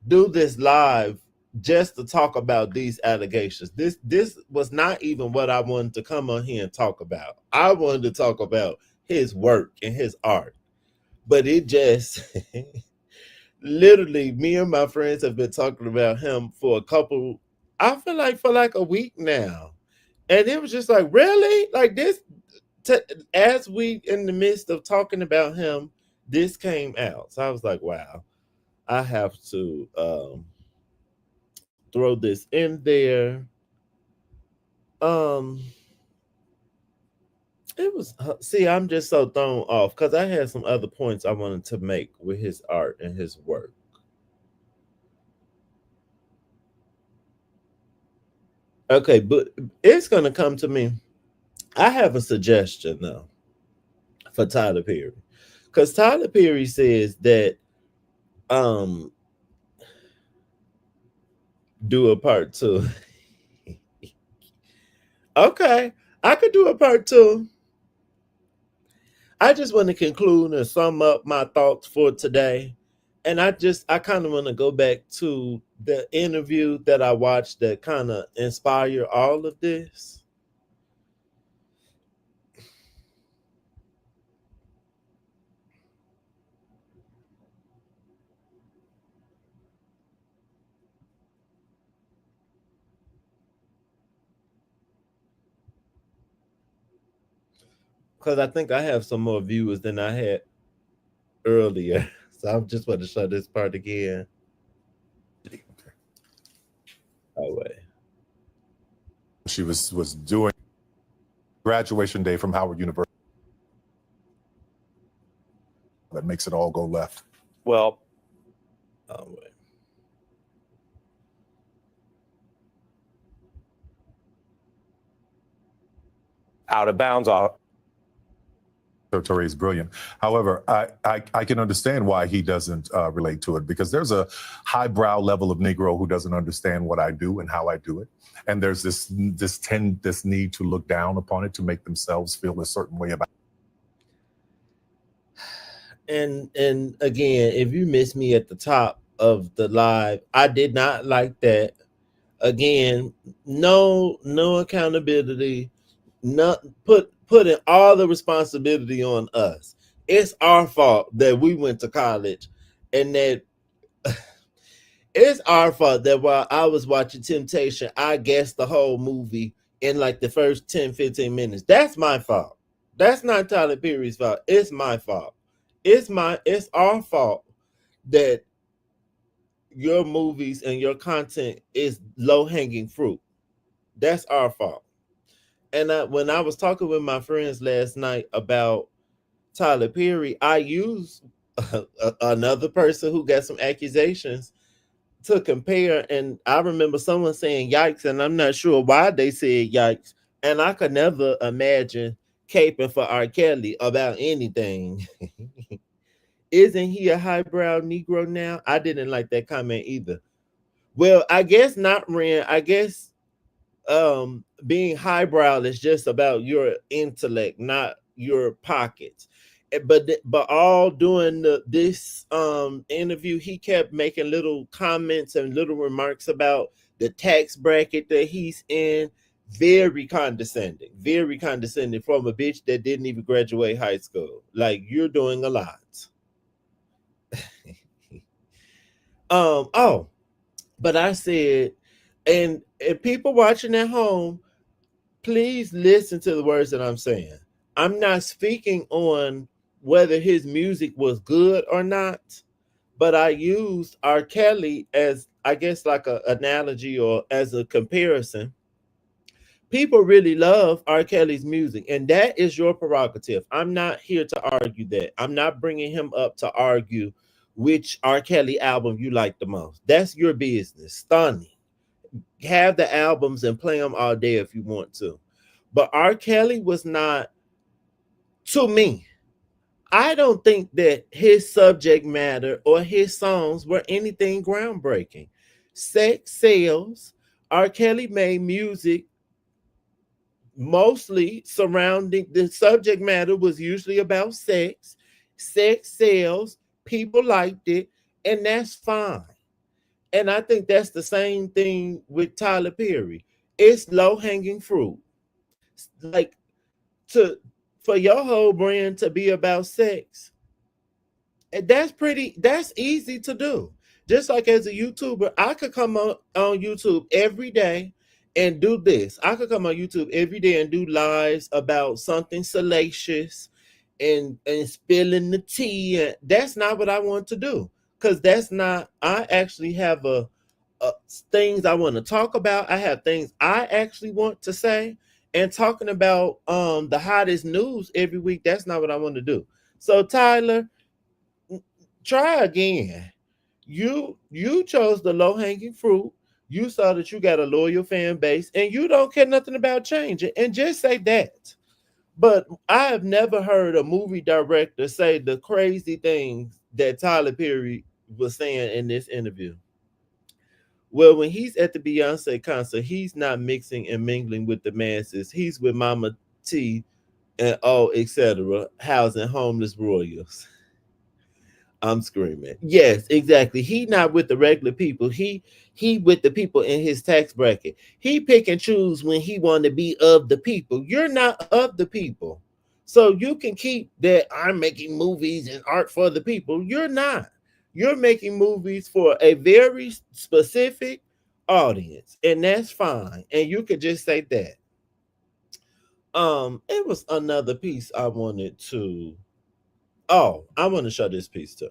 Speaker 1: do this live just to talk about these allegations. This was not even what I wanted to come on here and talk about. I wanted to talk about his work and his art. But it just literally, me and my friends have been talking about him I feel like for like a week now. And it was just like, really? Like this, as we in the midst of talking about him, this came out. So I was like, wow, I have to throw this in there. It was see, I'm just so thrown off because I had some other points I wanted to make with his art and his work. Okay, but it's gonna come to me. I have a suggestion though for Tyler Perry. Because Tyler Perry says that do a part 2. Okay, I could do a part 2. I just want to conclude and sum up my thoughts for today. And I kind of want to go back to the interview that I watched that kind of inspired all of this. because I think I have some more viewers than I had earlier. So I'm just going to show this part again. Oh, wait.
Speaker 2: She was doing graduation day from Howard University. That makes it all go left.
Speaker 3: Well,
Speaker 1: oh, wait.
Speaker 3: Out of bounds.
Speaker 2: Territory is brilliant. However, I can understand why he doesn't relate to it, because there's a highbrow level of Negro who doesn't understand what I do and how I do it, and there's this need to look down upon it to make themselves feel a certain way about it.
Speaker 1: And again, if you missed me at the top of the live, I did not like that. Again, no accountability, not putting all the responsibility on us. It's our fault that we went to college, and that it's our fault that while I was watching Temptation, I guessed the whole movie in like the first 10-15 minutes. That's my fault. That's not Tyler Perry's fault. It's my fault. It's our fault that your movies and your content is low-hanging fruit. That's our fault. And when I was talking with my friends last night about Tyler Perry, I used another person who got some accusations to compare. And I remember someone saying yikes, and I'm not sure why they said yikes. And I could never imagine caping for R. Kelly about anything. Isn't he a highbrow Negro now? I didn't like that comment either. Well, I guess not, Ren. I guess being highbrow is just about your intellect, not your pockets. But all during this interview, he kept making little comments and little remarks about the tax bracket that he's in. Very condescending from a bitch that didn't even graduate high school. Like, you're doing a lot. But I said, and people watching at home, please listen to the words that I'm saying. I'm not speaking on whether his music was good or not, but I used R. Kelly as, I guess, like an analogy or as a comparison. People really love R. Kelly's music, and that is your prerogative. I'm not here to argue that. I'm not bringing him up to argue which R. Kelly album you like the most. That's your business. Stunning. Have the albums and play them all day if you want to. But R. Kelly was not, to me, I don't think that his subject matter or his songs were anything groundbreaking. Sex sells. R. Kelly made music mostly surrounding, the subject matter was usually about sex. Sex sells. People liked it, and that's fine. And I think that's the same thing with Tyler Perry. It's low-hanging fruit. Like, for your whole brand to be about sex, that's easy to do. Just like as a YouTuber, I could come on YouTube every day and do this. I could come on YouTube every day and do lives about something salacious and spilling the tea. And that's not what I want to do, because that's not, I actually have things I want to talk about. I have things I actually want to say, and talking about the hottest news every week, that's not what I want to do. So Tyler, try again. You chose the low-hanging fruit. You saw that you got a loyal fan base, and you don't care nothing about changing, and just say that. But I have never heard a movie director say the crazy things that Tyler Perry was saying in this interview. Well, when he's at the Beyonce concert, he's not mixing and mingling with the masses. He's with Mama T and etc., housing homeless royals. I'm screaming. Yes, exactly. He not with the regular people. He with the people in his tax bracket. He pick and choose when he want to be of the people. You're not of the people. So you can keep that I'm making movies and art for the people. You're not. You're making movies for a very specific audience, and that's fine. And you could just say that. It was another piece I wanted to. Oh, I want to show this piece too.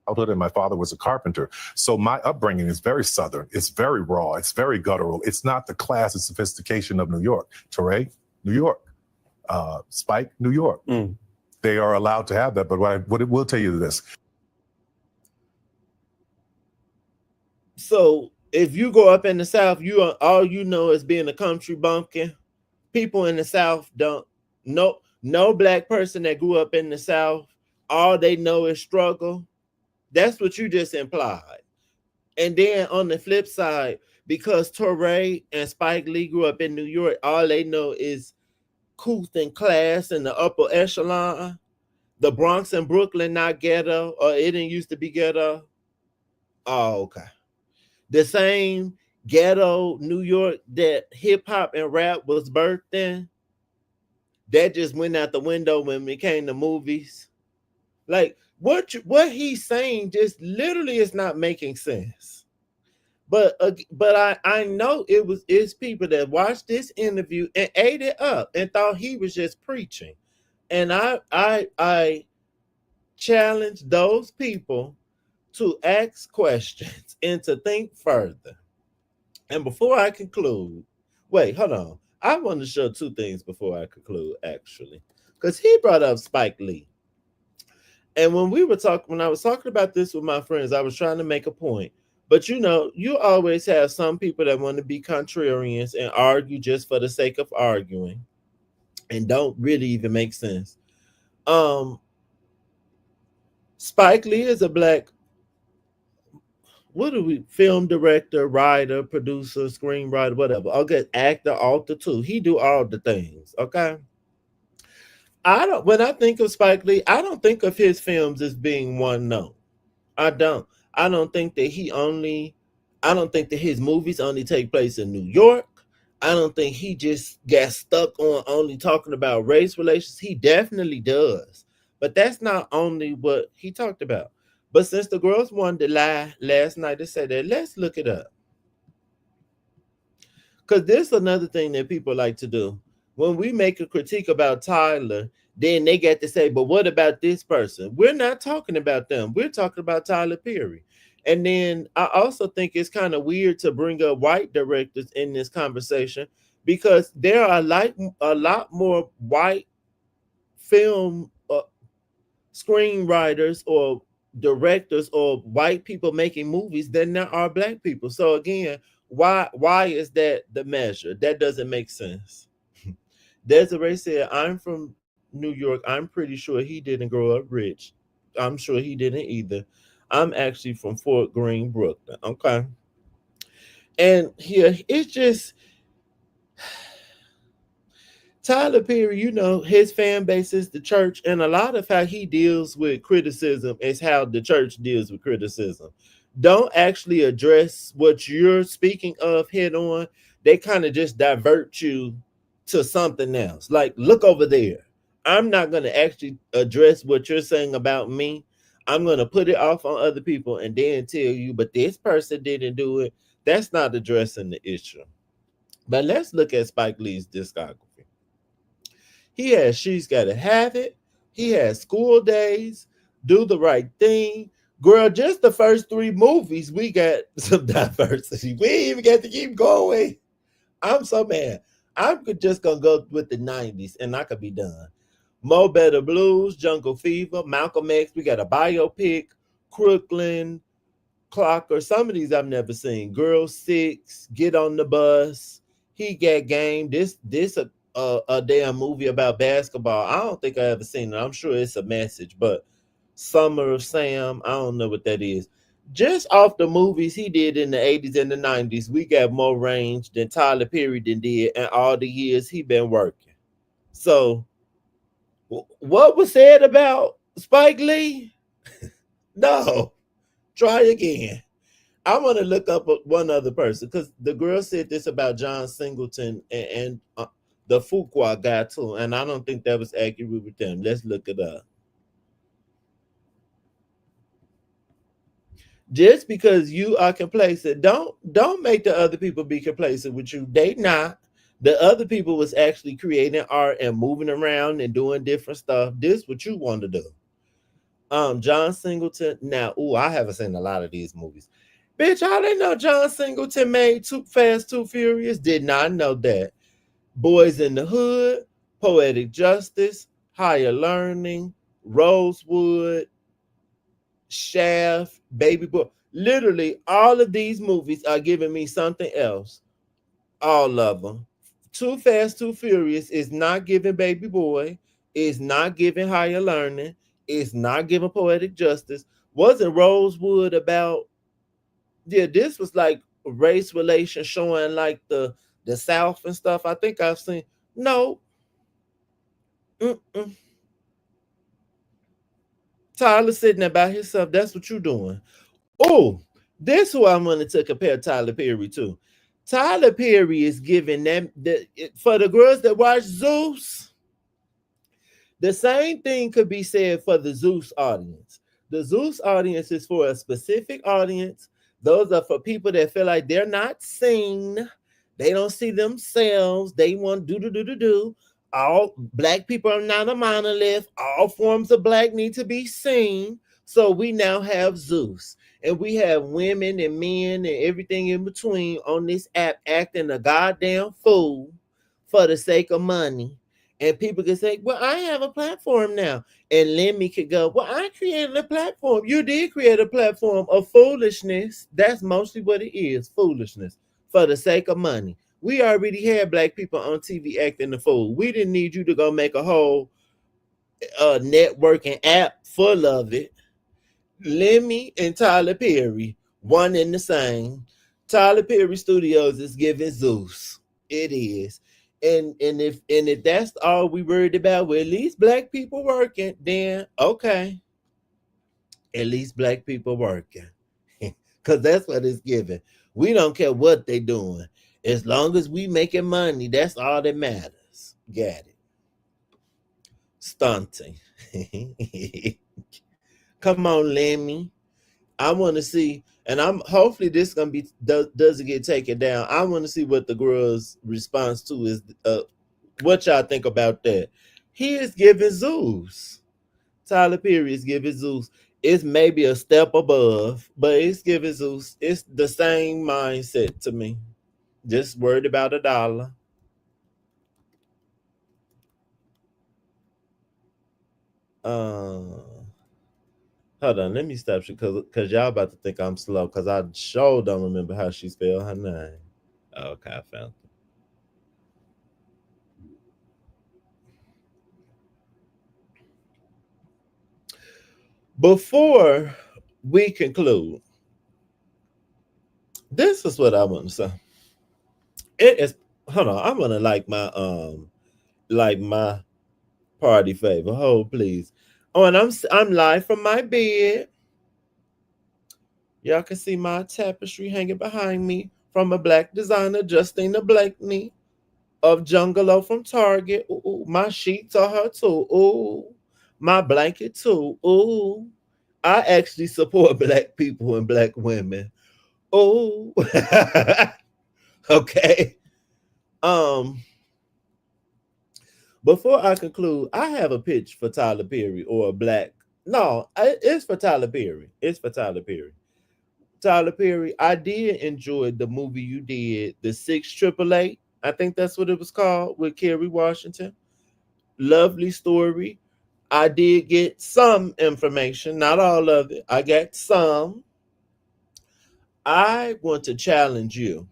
Speaker 2: And my father was a carpenter. So my upbringing is very Southern. It's very raw. It's very guttural. It's not the class and sophistication of New York. Teray, New York. Spike, New York. They are allowed to have that. But what it will tell you this.
Speaker 1: So if you go up in the South, all you know is being a country bumpkin. People in the South don't know. No black person that grew up in the South, all they know is struggle. That's what you just implied. And then on the flip side, because Teray and Spike Lee grew up in New York, all they know is couth and class and the upper echelon. The Bronx and Brooklyn not ghetto, or it didn't used to be ghetto. Oh, okay. The same ghetto New York that hip hop and rap was birthed in, that just went out the window when it came to movies. Like what he's saying just literally is not making sense. But I know it's people that watched this interview and ate it up and thought he was just preaching. And I challenge those people to ask questions and to think further. And before I conclude, wait, hold on. I want to show two things before I conclude, actually, because he brought up Spike Lee. And when I was talking about this with my friends, I was trying to make a point. But you always have some people that want to be contrarians and argue just for the sake of arguing and don't really even make sense. Spike Lee is a black film director, writer, producer, screenwriter, whatever. Okay, actor, author too. He do all the things. Okay. When I think of Spike Lee, I don't think of his films as being one note. I don't think that his movies only take place in New York. I don't think he just got stuck on only talking about race relations. He definitely does. But that's not only what he talked about. But since the girls wanted to lie last night to say that, let's look it up. Because this is another thing that people like to do. When we make a critique about Tyler, then they get to say, but what about this person? We're not talking about them. We're talking about Tyler Perry. And then I also think it's kind of weird to bring up white directors in this conversation because there are a lot more white film screenwriters or directors or white people making movies than there are black people. So again, why is that the measure? That doesn't make sense. Desiree said, I'm from New York. I'm pretty sure he didn't grow up rich. I'm sure he didn't either. I'm actually from Fort Greene, Brooklyn. Okay. And here it's just Tyler Perry, his fan base is the church, and a lot of how he deals with criticism is how the church deals with criticism. Don't actually address what you're speaking of head on. They kind of just divert you to something else. Like, look over there. I'm not going to actually address what you're saying about me. I'm going to put it off on other people and then tell you, but this person didn't do it. That's not addressing the issue. But let's look at Spike Lee's discography. He has She's Gotta Have It. He has School Days, Do the Right Thing. Girl, just the first 3 movies, we got some diversity. We ain't even got to keep going. I'm so mad. I'm just going to go with the 90s and I could be done. Mo Better Blues, Jungle Fever, Malcolm X. We got a biopic, Crooklyn, Clocker. Some of these I've never seen. Girl 6, Get on the Bus, He Got Game. This a damn movie about basketball. I don't think I ever seen it. I'm sure it's a message, but Summer of Sam, I don't know what that is. Just off the movies he did in the 80s and the 90s, we got more range than Tyler Perry did and all the years he been working. So what was said about Spike Lee? No. Try again. I want to look up one other person because the girl said this about John Singleton and the Fuqua guy too, and I don't think that was accurate with them. Let's look it up. Just because you are complacent, don't make the other people be complacent with you. They not. The other people was actually creating art and moving around and doing different stuff. This what you want to do. John Singleton. Now, I haven't seen a lot of these movies. Bitch, how they know John Singleton made Too Fast, Too Furious? Did not know that. Boys in the Hood, Poetic Justice, Higher Learning, Rosewood, Shaft, Baby Boy. Literally, all of these movies are giving me something else. All of them. Too Fast, Too Furious is not giving Baby Boy, is not giving Higher Learning, is not giving Poetic Justice. Wasn't Rosewood about, yeah, this was like race relations showing like the South and stuff. I think I've seen. No. Tyler sitting there by himself. That's what you're doing. Oh, this who I'm going to compare Tyler Perry to. Tyler Perry is giving them for the girls that watch Zeus. The same thing could be said for the Zeus audience. The Zeus audience is for a specific audience. Those are for people that feel like they're not seen. They don't see themselves. They want do. All black people are not a monolith. All forms of black need to be seen. So we now have Zeus. And we have women and men and everything in between on this app acting a goddamn fool for the sake of money. And people can say, well, I have a platform now. And Lemmy could go, well, I created a platform. You did create a platform of foolishness. That's mostly what it is, foolishness, for the sake of money. We already had black people on TV acting the fool. We didn't need you to go make a whole networking app full of it. Lemmy and Tyler Perry, one and the same. Tyler Perry Studios is giving Zeus. It is. And if that's all we worried about, well, at least black people working, then okay. At least black people working. Because that's what it's giving. We don't care what they doing. As long as we making money, that's all that matters. Got it. Stunting. Come on, Lemmy. I want to see, and I'm hopefully this gonna be doesn't get taken down. I want to see what the girl's response to is. What y'all think about that? He is giving Zeus. Tyler Perry is giving Zeus. It's maybe a step above, but it's giving Zeus. It's the same mindset to me. Just worried about $1. Hold on, let me stop you because y'all about to think I'm slow because I sure don't remember how she spelled her name. Okay, I found it. Before we conclude, this is what I want to say. It is, hold on, I'm gonna like my party favor. Hold please. Oh, and I'm live from my bed. Y'all can see my tapestry hanging behind me from a black designer, Justina Blakeney of Jungalow from Target. Ooh, my sheets are her too. Ooh, my blanket too. Ooh, I actually support black people and black women. Ooh, okay. Before I conclude, I have a pitch for Tyler Perry or a black. No, it's for Tyler Perry. It's for Tyler Perry. Tyler Perry, I did enjoy the movie you did, the 688. I think that's what it was called with Kerry Washington. Lovely story. I did get some information, not all of it. I got some. I want to challenge you.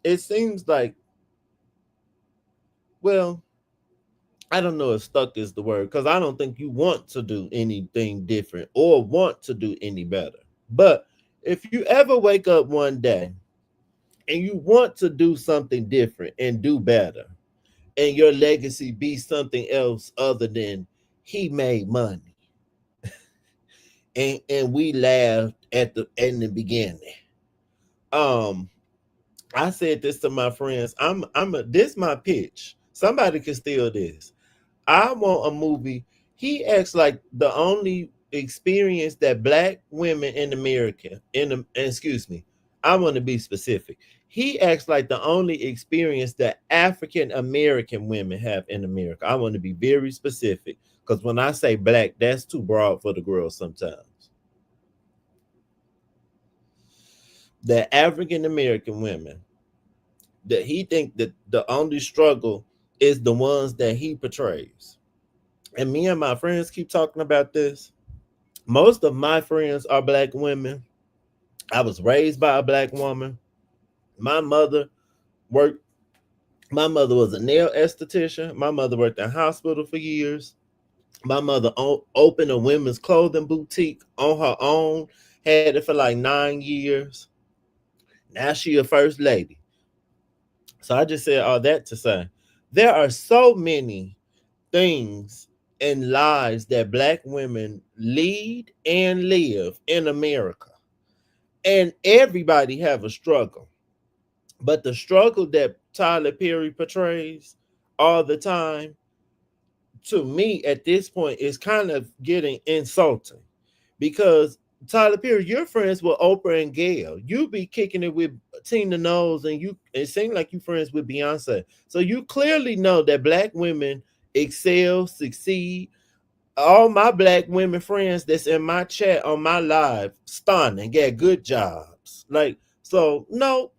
Speaker 1: It seems like, well, I don't know if stuck is the word because I don't think you want to do anything different or want to do any better. But if you ever wake up one day and you want to do something different and do better, and your legacy be something else other than he made money, and we laughed in the beginning. I said this to my friends. This my pitch. Somebody can steal this. I want a movie. He acts like the only experience that black women in America, excuse me, I want to be specific. He acts like the only experience that African American women have in America. I want to be very specific because when I say black, that's too broad for the girls sometimes. The African American women, that he think that the only struggle is the ones that he portrays. And me and my friends keep talking about this. Most of my friends are black women. I was raised by a black woman. My mother was a nail esthetician. My mother worked in a hospital for years. My mother opened a women's clothing boutique on her own, had it for like 9 years. Now she a first lady. So I just said all that to say there are so many things and lives that black women lead and live in America. And everybody have a struggle. But the struggle that Tyler Perry portrays all the time, to me at this point, is kind of getting insulting. Because Tyler Perry, you're friends with Oprah and Gayle. You be kicking it with Tina Knowles, and it seems like you friends with Beyonce. So you clearly know that black women excel, succeed. All my black women friends that's in my chat on my live, stunning, get good jobs. Like, so no,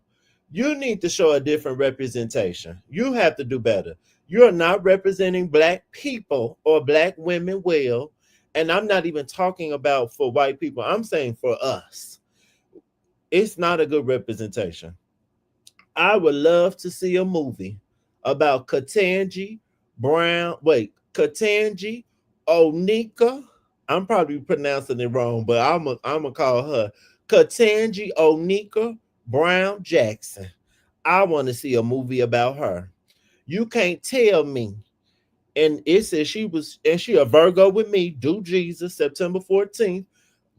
Speaker 1: you need to show a different representation. You have to do better. You're not representing black people or black women well. And I'm not even talking about for white people. I'm saying for us. It's not a good representation. I would love to see a movie about Ketanji Onika. I'm probably pronouncing it wrong, but I'm gonna call her Ketanji Onika Brown Jackson. I want to see a movie about her. You can't tell me. And it says she a Virgo with me, due Jesus, September 14th,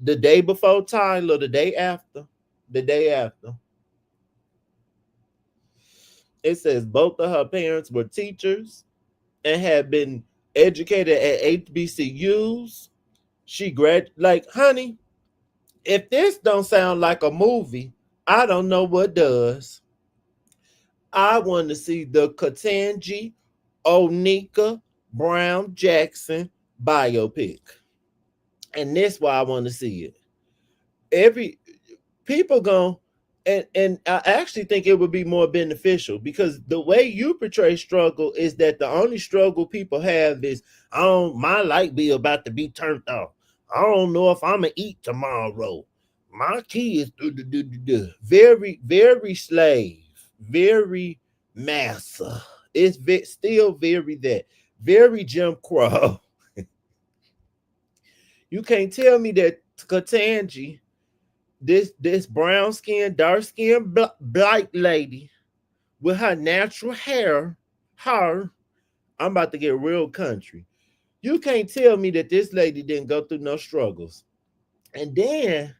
Speaker 1: the day before Tyler, the day after. It says both of her parents were teachers and had been educated at HBCUs. Like, honey, if this don't sound like a movie, I don't know what does. I want to see the Ketanji Onika Brown Jackson biopic. And that's why I want to see it. People going, and I actually think it would be more beneficial because the way you portray struggle is that the only struggle people have is, my light bill about to be turned off. I don't know if I'm going to eat tomorrow. My kids, very, very slave, very massa. It's still very that. Very Jim Crow. You can't tell me that Ketanji, this brown skin, dark skin, black lady with her natural hair, I'm about to get real country. You can't tell me that this lady didn't go through no struggles. And then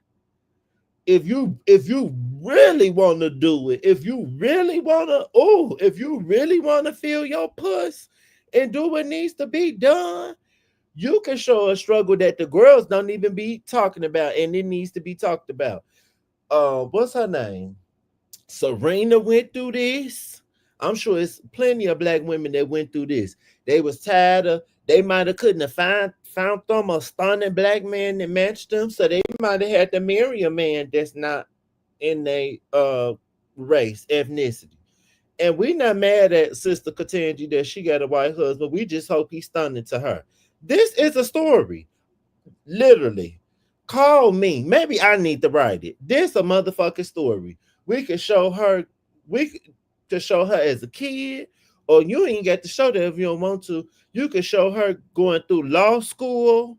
Speaker 1: if you really want to do it, if you really want to feel your puss and do what needs to be done, you can show a struggle that the girls don't even be talking about, and it needs to be talked about. What's her name? Serena went through this. I'm sure it's plenty of black women that went through this. They was tired of, they might have couldn't have found them a stunning black man that matched them, so they might have had to marry a man that's not in their race, ethnicity. And we're not mad at Sister Ketanji that she got a white husband. We just hope he's stunning to her. This is a story. Literally. Call me. Maybe I need to write it. This a motherfucking story. We could show her as a kid, or you ain't got to show that if you don't want to. You could show her going through law school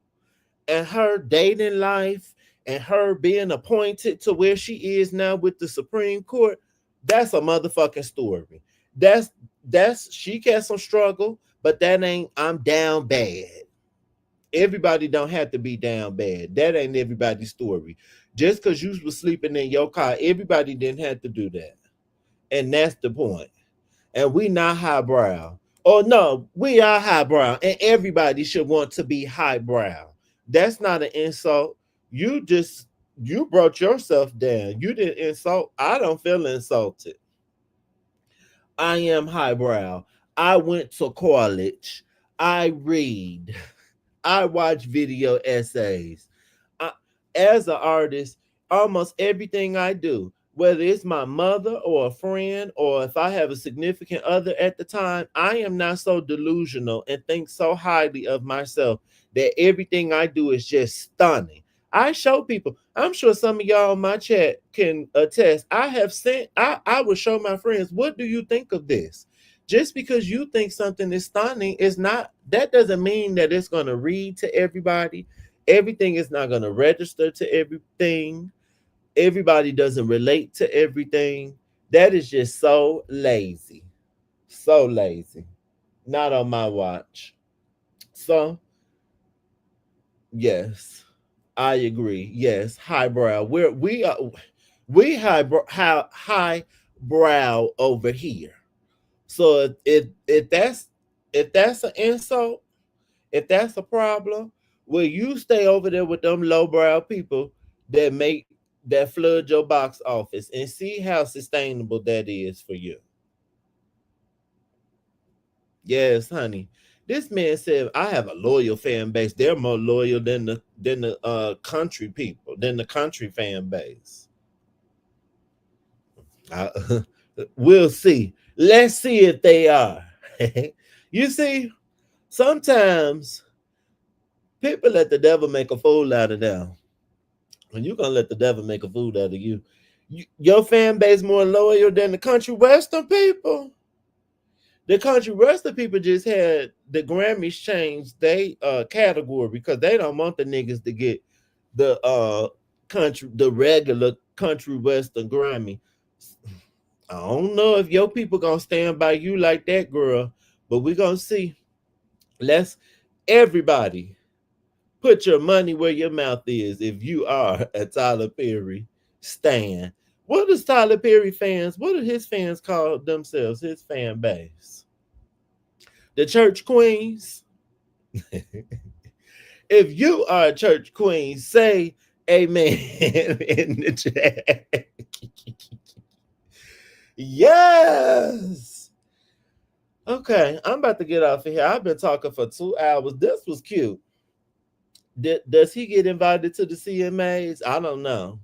Speaker 1: and her dating life and her being appointed to where she is now with the Supreme Court. That's a motherfucking story. That's she got some struggle, but that ain't I'm down bad. Everybody don't have to be down bad. That ain't everybody's story. Just because you was sleeping in your car, everybody didn't have to do that. And that's the point. And we not highbrow. Oh no, we are highbrow, and everybody should want to be highbrow. That's not an insult. You just you brought yourself down. You didn't insult. I don't feel insulted. I am highbrow. I went to college. I read. I watch video essays. I, as an artist, almost everything I do, whether it's my mother or a friend, or if I have a significant other at the time, I am not so delusional and think so highly of myself that everything I do is just stunning. I show people. I'm sure some of y'all in my chat can attest. I would show my friends, what do you think of this? Just because you think something is stunning is not, that doesn't mean that it's going to read to everybody. Everything is not going to register to everything. Everybody doesn't relate to everything. That is just so lazy. So lazy. Not on my watch. So, yes, I agree. Yes, highbrow. We highbrow over here. So if that's an insult, if that's a problem, well, you stay over there with them lowbrow people that flood your box office and see how sustainable that is for you. Yes, honey. This man said, I have a loyal fan base. They're more loyal than the country people, than the country fan base. We'll see. Let's see if they are. You see, sometimes people let the devil make a fool out of them. And you're going to let the devil make a fool out of you. Your fan base more loyal than the country western people. The country western people just had the Grammys change their category because they don't want the niggas to get the regular country western Grammy. I don't know if your people gonna stand by you like that, girl, but we're gonna see. Let's everybody put your money where your mouth is if you are a Tyler Perry stan. What does Tyler Perry fans, what do his fans call themselves, his fan base? The church queens? If you are a church queen, say amen in the chat. Yes. Okay, I'm about to get off of here. I've been talking for 2 hours. This was cute. Does he get invited to the CMAs? I don't know.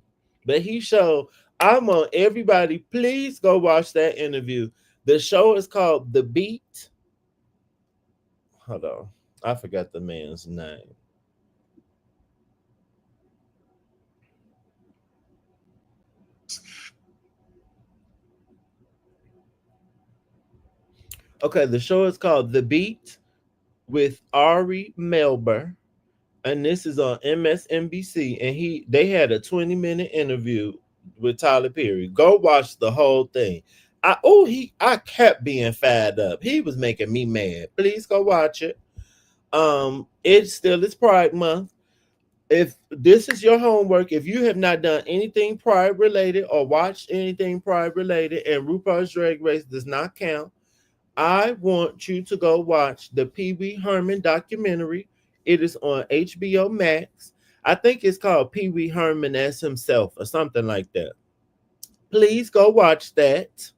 Speaker 1: But he showed, I want everybody, please go watch that interview. The show is called The Beat. Hold on. I forgot the man's name. Okay, the show is called The Beat with Ari Melber, and this is on MSNBC. And they had a 20-minute interview with Tyler Perry. Go watch the whole thing. I kept being fired up. He was making me mad. Please go watch it. It's Pride Month. If this is your homework, if you have not done anything Pride related or watched anything Pride related, and RuPaul's Drag Race does not count, I want you to go watch the Pee Wee Herman documentary. It is on HBO Max. I think it's called Pee Wee Herman as himself or something like that. Please go watch that.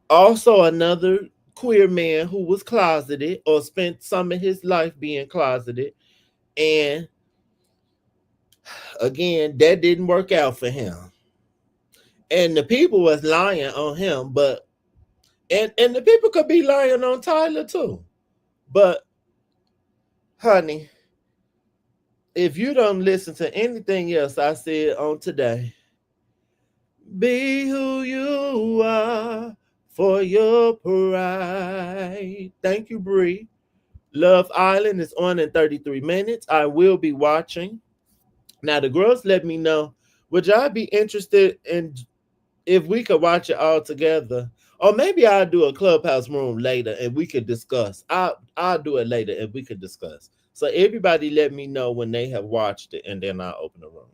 Speaker 1: Also, another queer man who was closeted or spent some of his life being closeted. And again, that didn't work out for him. And the people was lying on him, but and the people could be lying on Tyler too. But honey, if you don't listen to anything else I said on today, be who you are for your pride. Thank you, Bree. Love Island is on in 33 minutes. I will be watching. Now, the girls let me know, would y'all be interested in if we could watch it all together? Or maybe I'll do a clubhouse room later and we could discuss. I'll do it later and we could discuss. So everybody let me know when they have watched it, and then I'll open the room.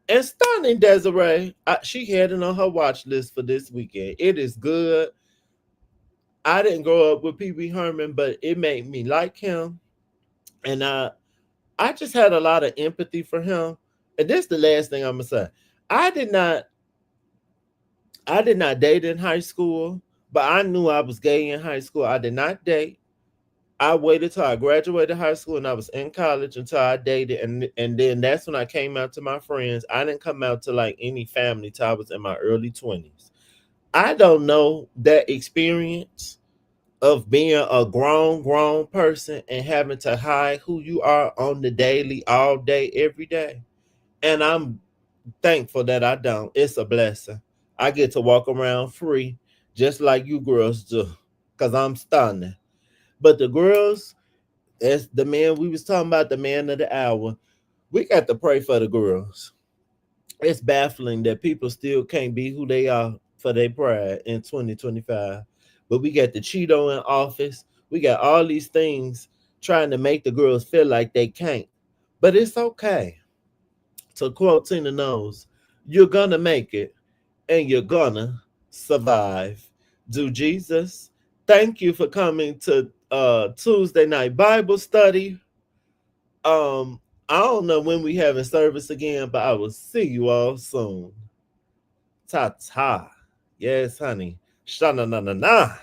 Speaker 1: And Stunning Desiree, she had it on her watch list for this weekend. It is good. I didn't grow up with Pee Wee Herman, but it made me like him. And I just had a lot of empathy for him. And this is the last thing I'm gonna say. I did not date in high school, but I knew I was gay in high school. I did not date. I waited till I graduated high school and I was in college until I dated, and then that's when I came out to my friends. I didn't come out to like any family till I was in my early 20s. I don't know that experience of being a grown person and having to hide who you are on the daily, all day, every day. And I'm thankful that I don't. It's a blessing. I get to walk around free, just like you girls do, because I'm stunning. But the girls, as the man we was talking about, the man of the hour, we got to pray for the girls. It's baffling that people still can't be who they are for their pride in 2025. But we got the Cheeto in office. We got all these things trying to make the girls feel like they can't. But it's okay. To quote Tina Knowles, you're gonna make it and you're gonna survive. Do Jesus. Thank you for coming to Tuesday night Bible study. I don't know when we having service again, but I will see you all soon. Ta ta. Yes, honey. Sha na na na na.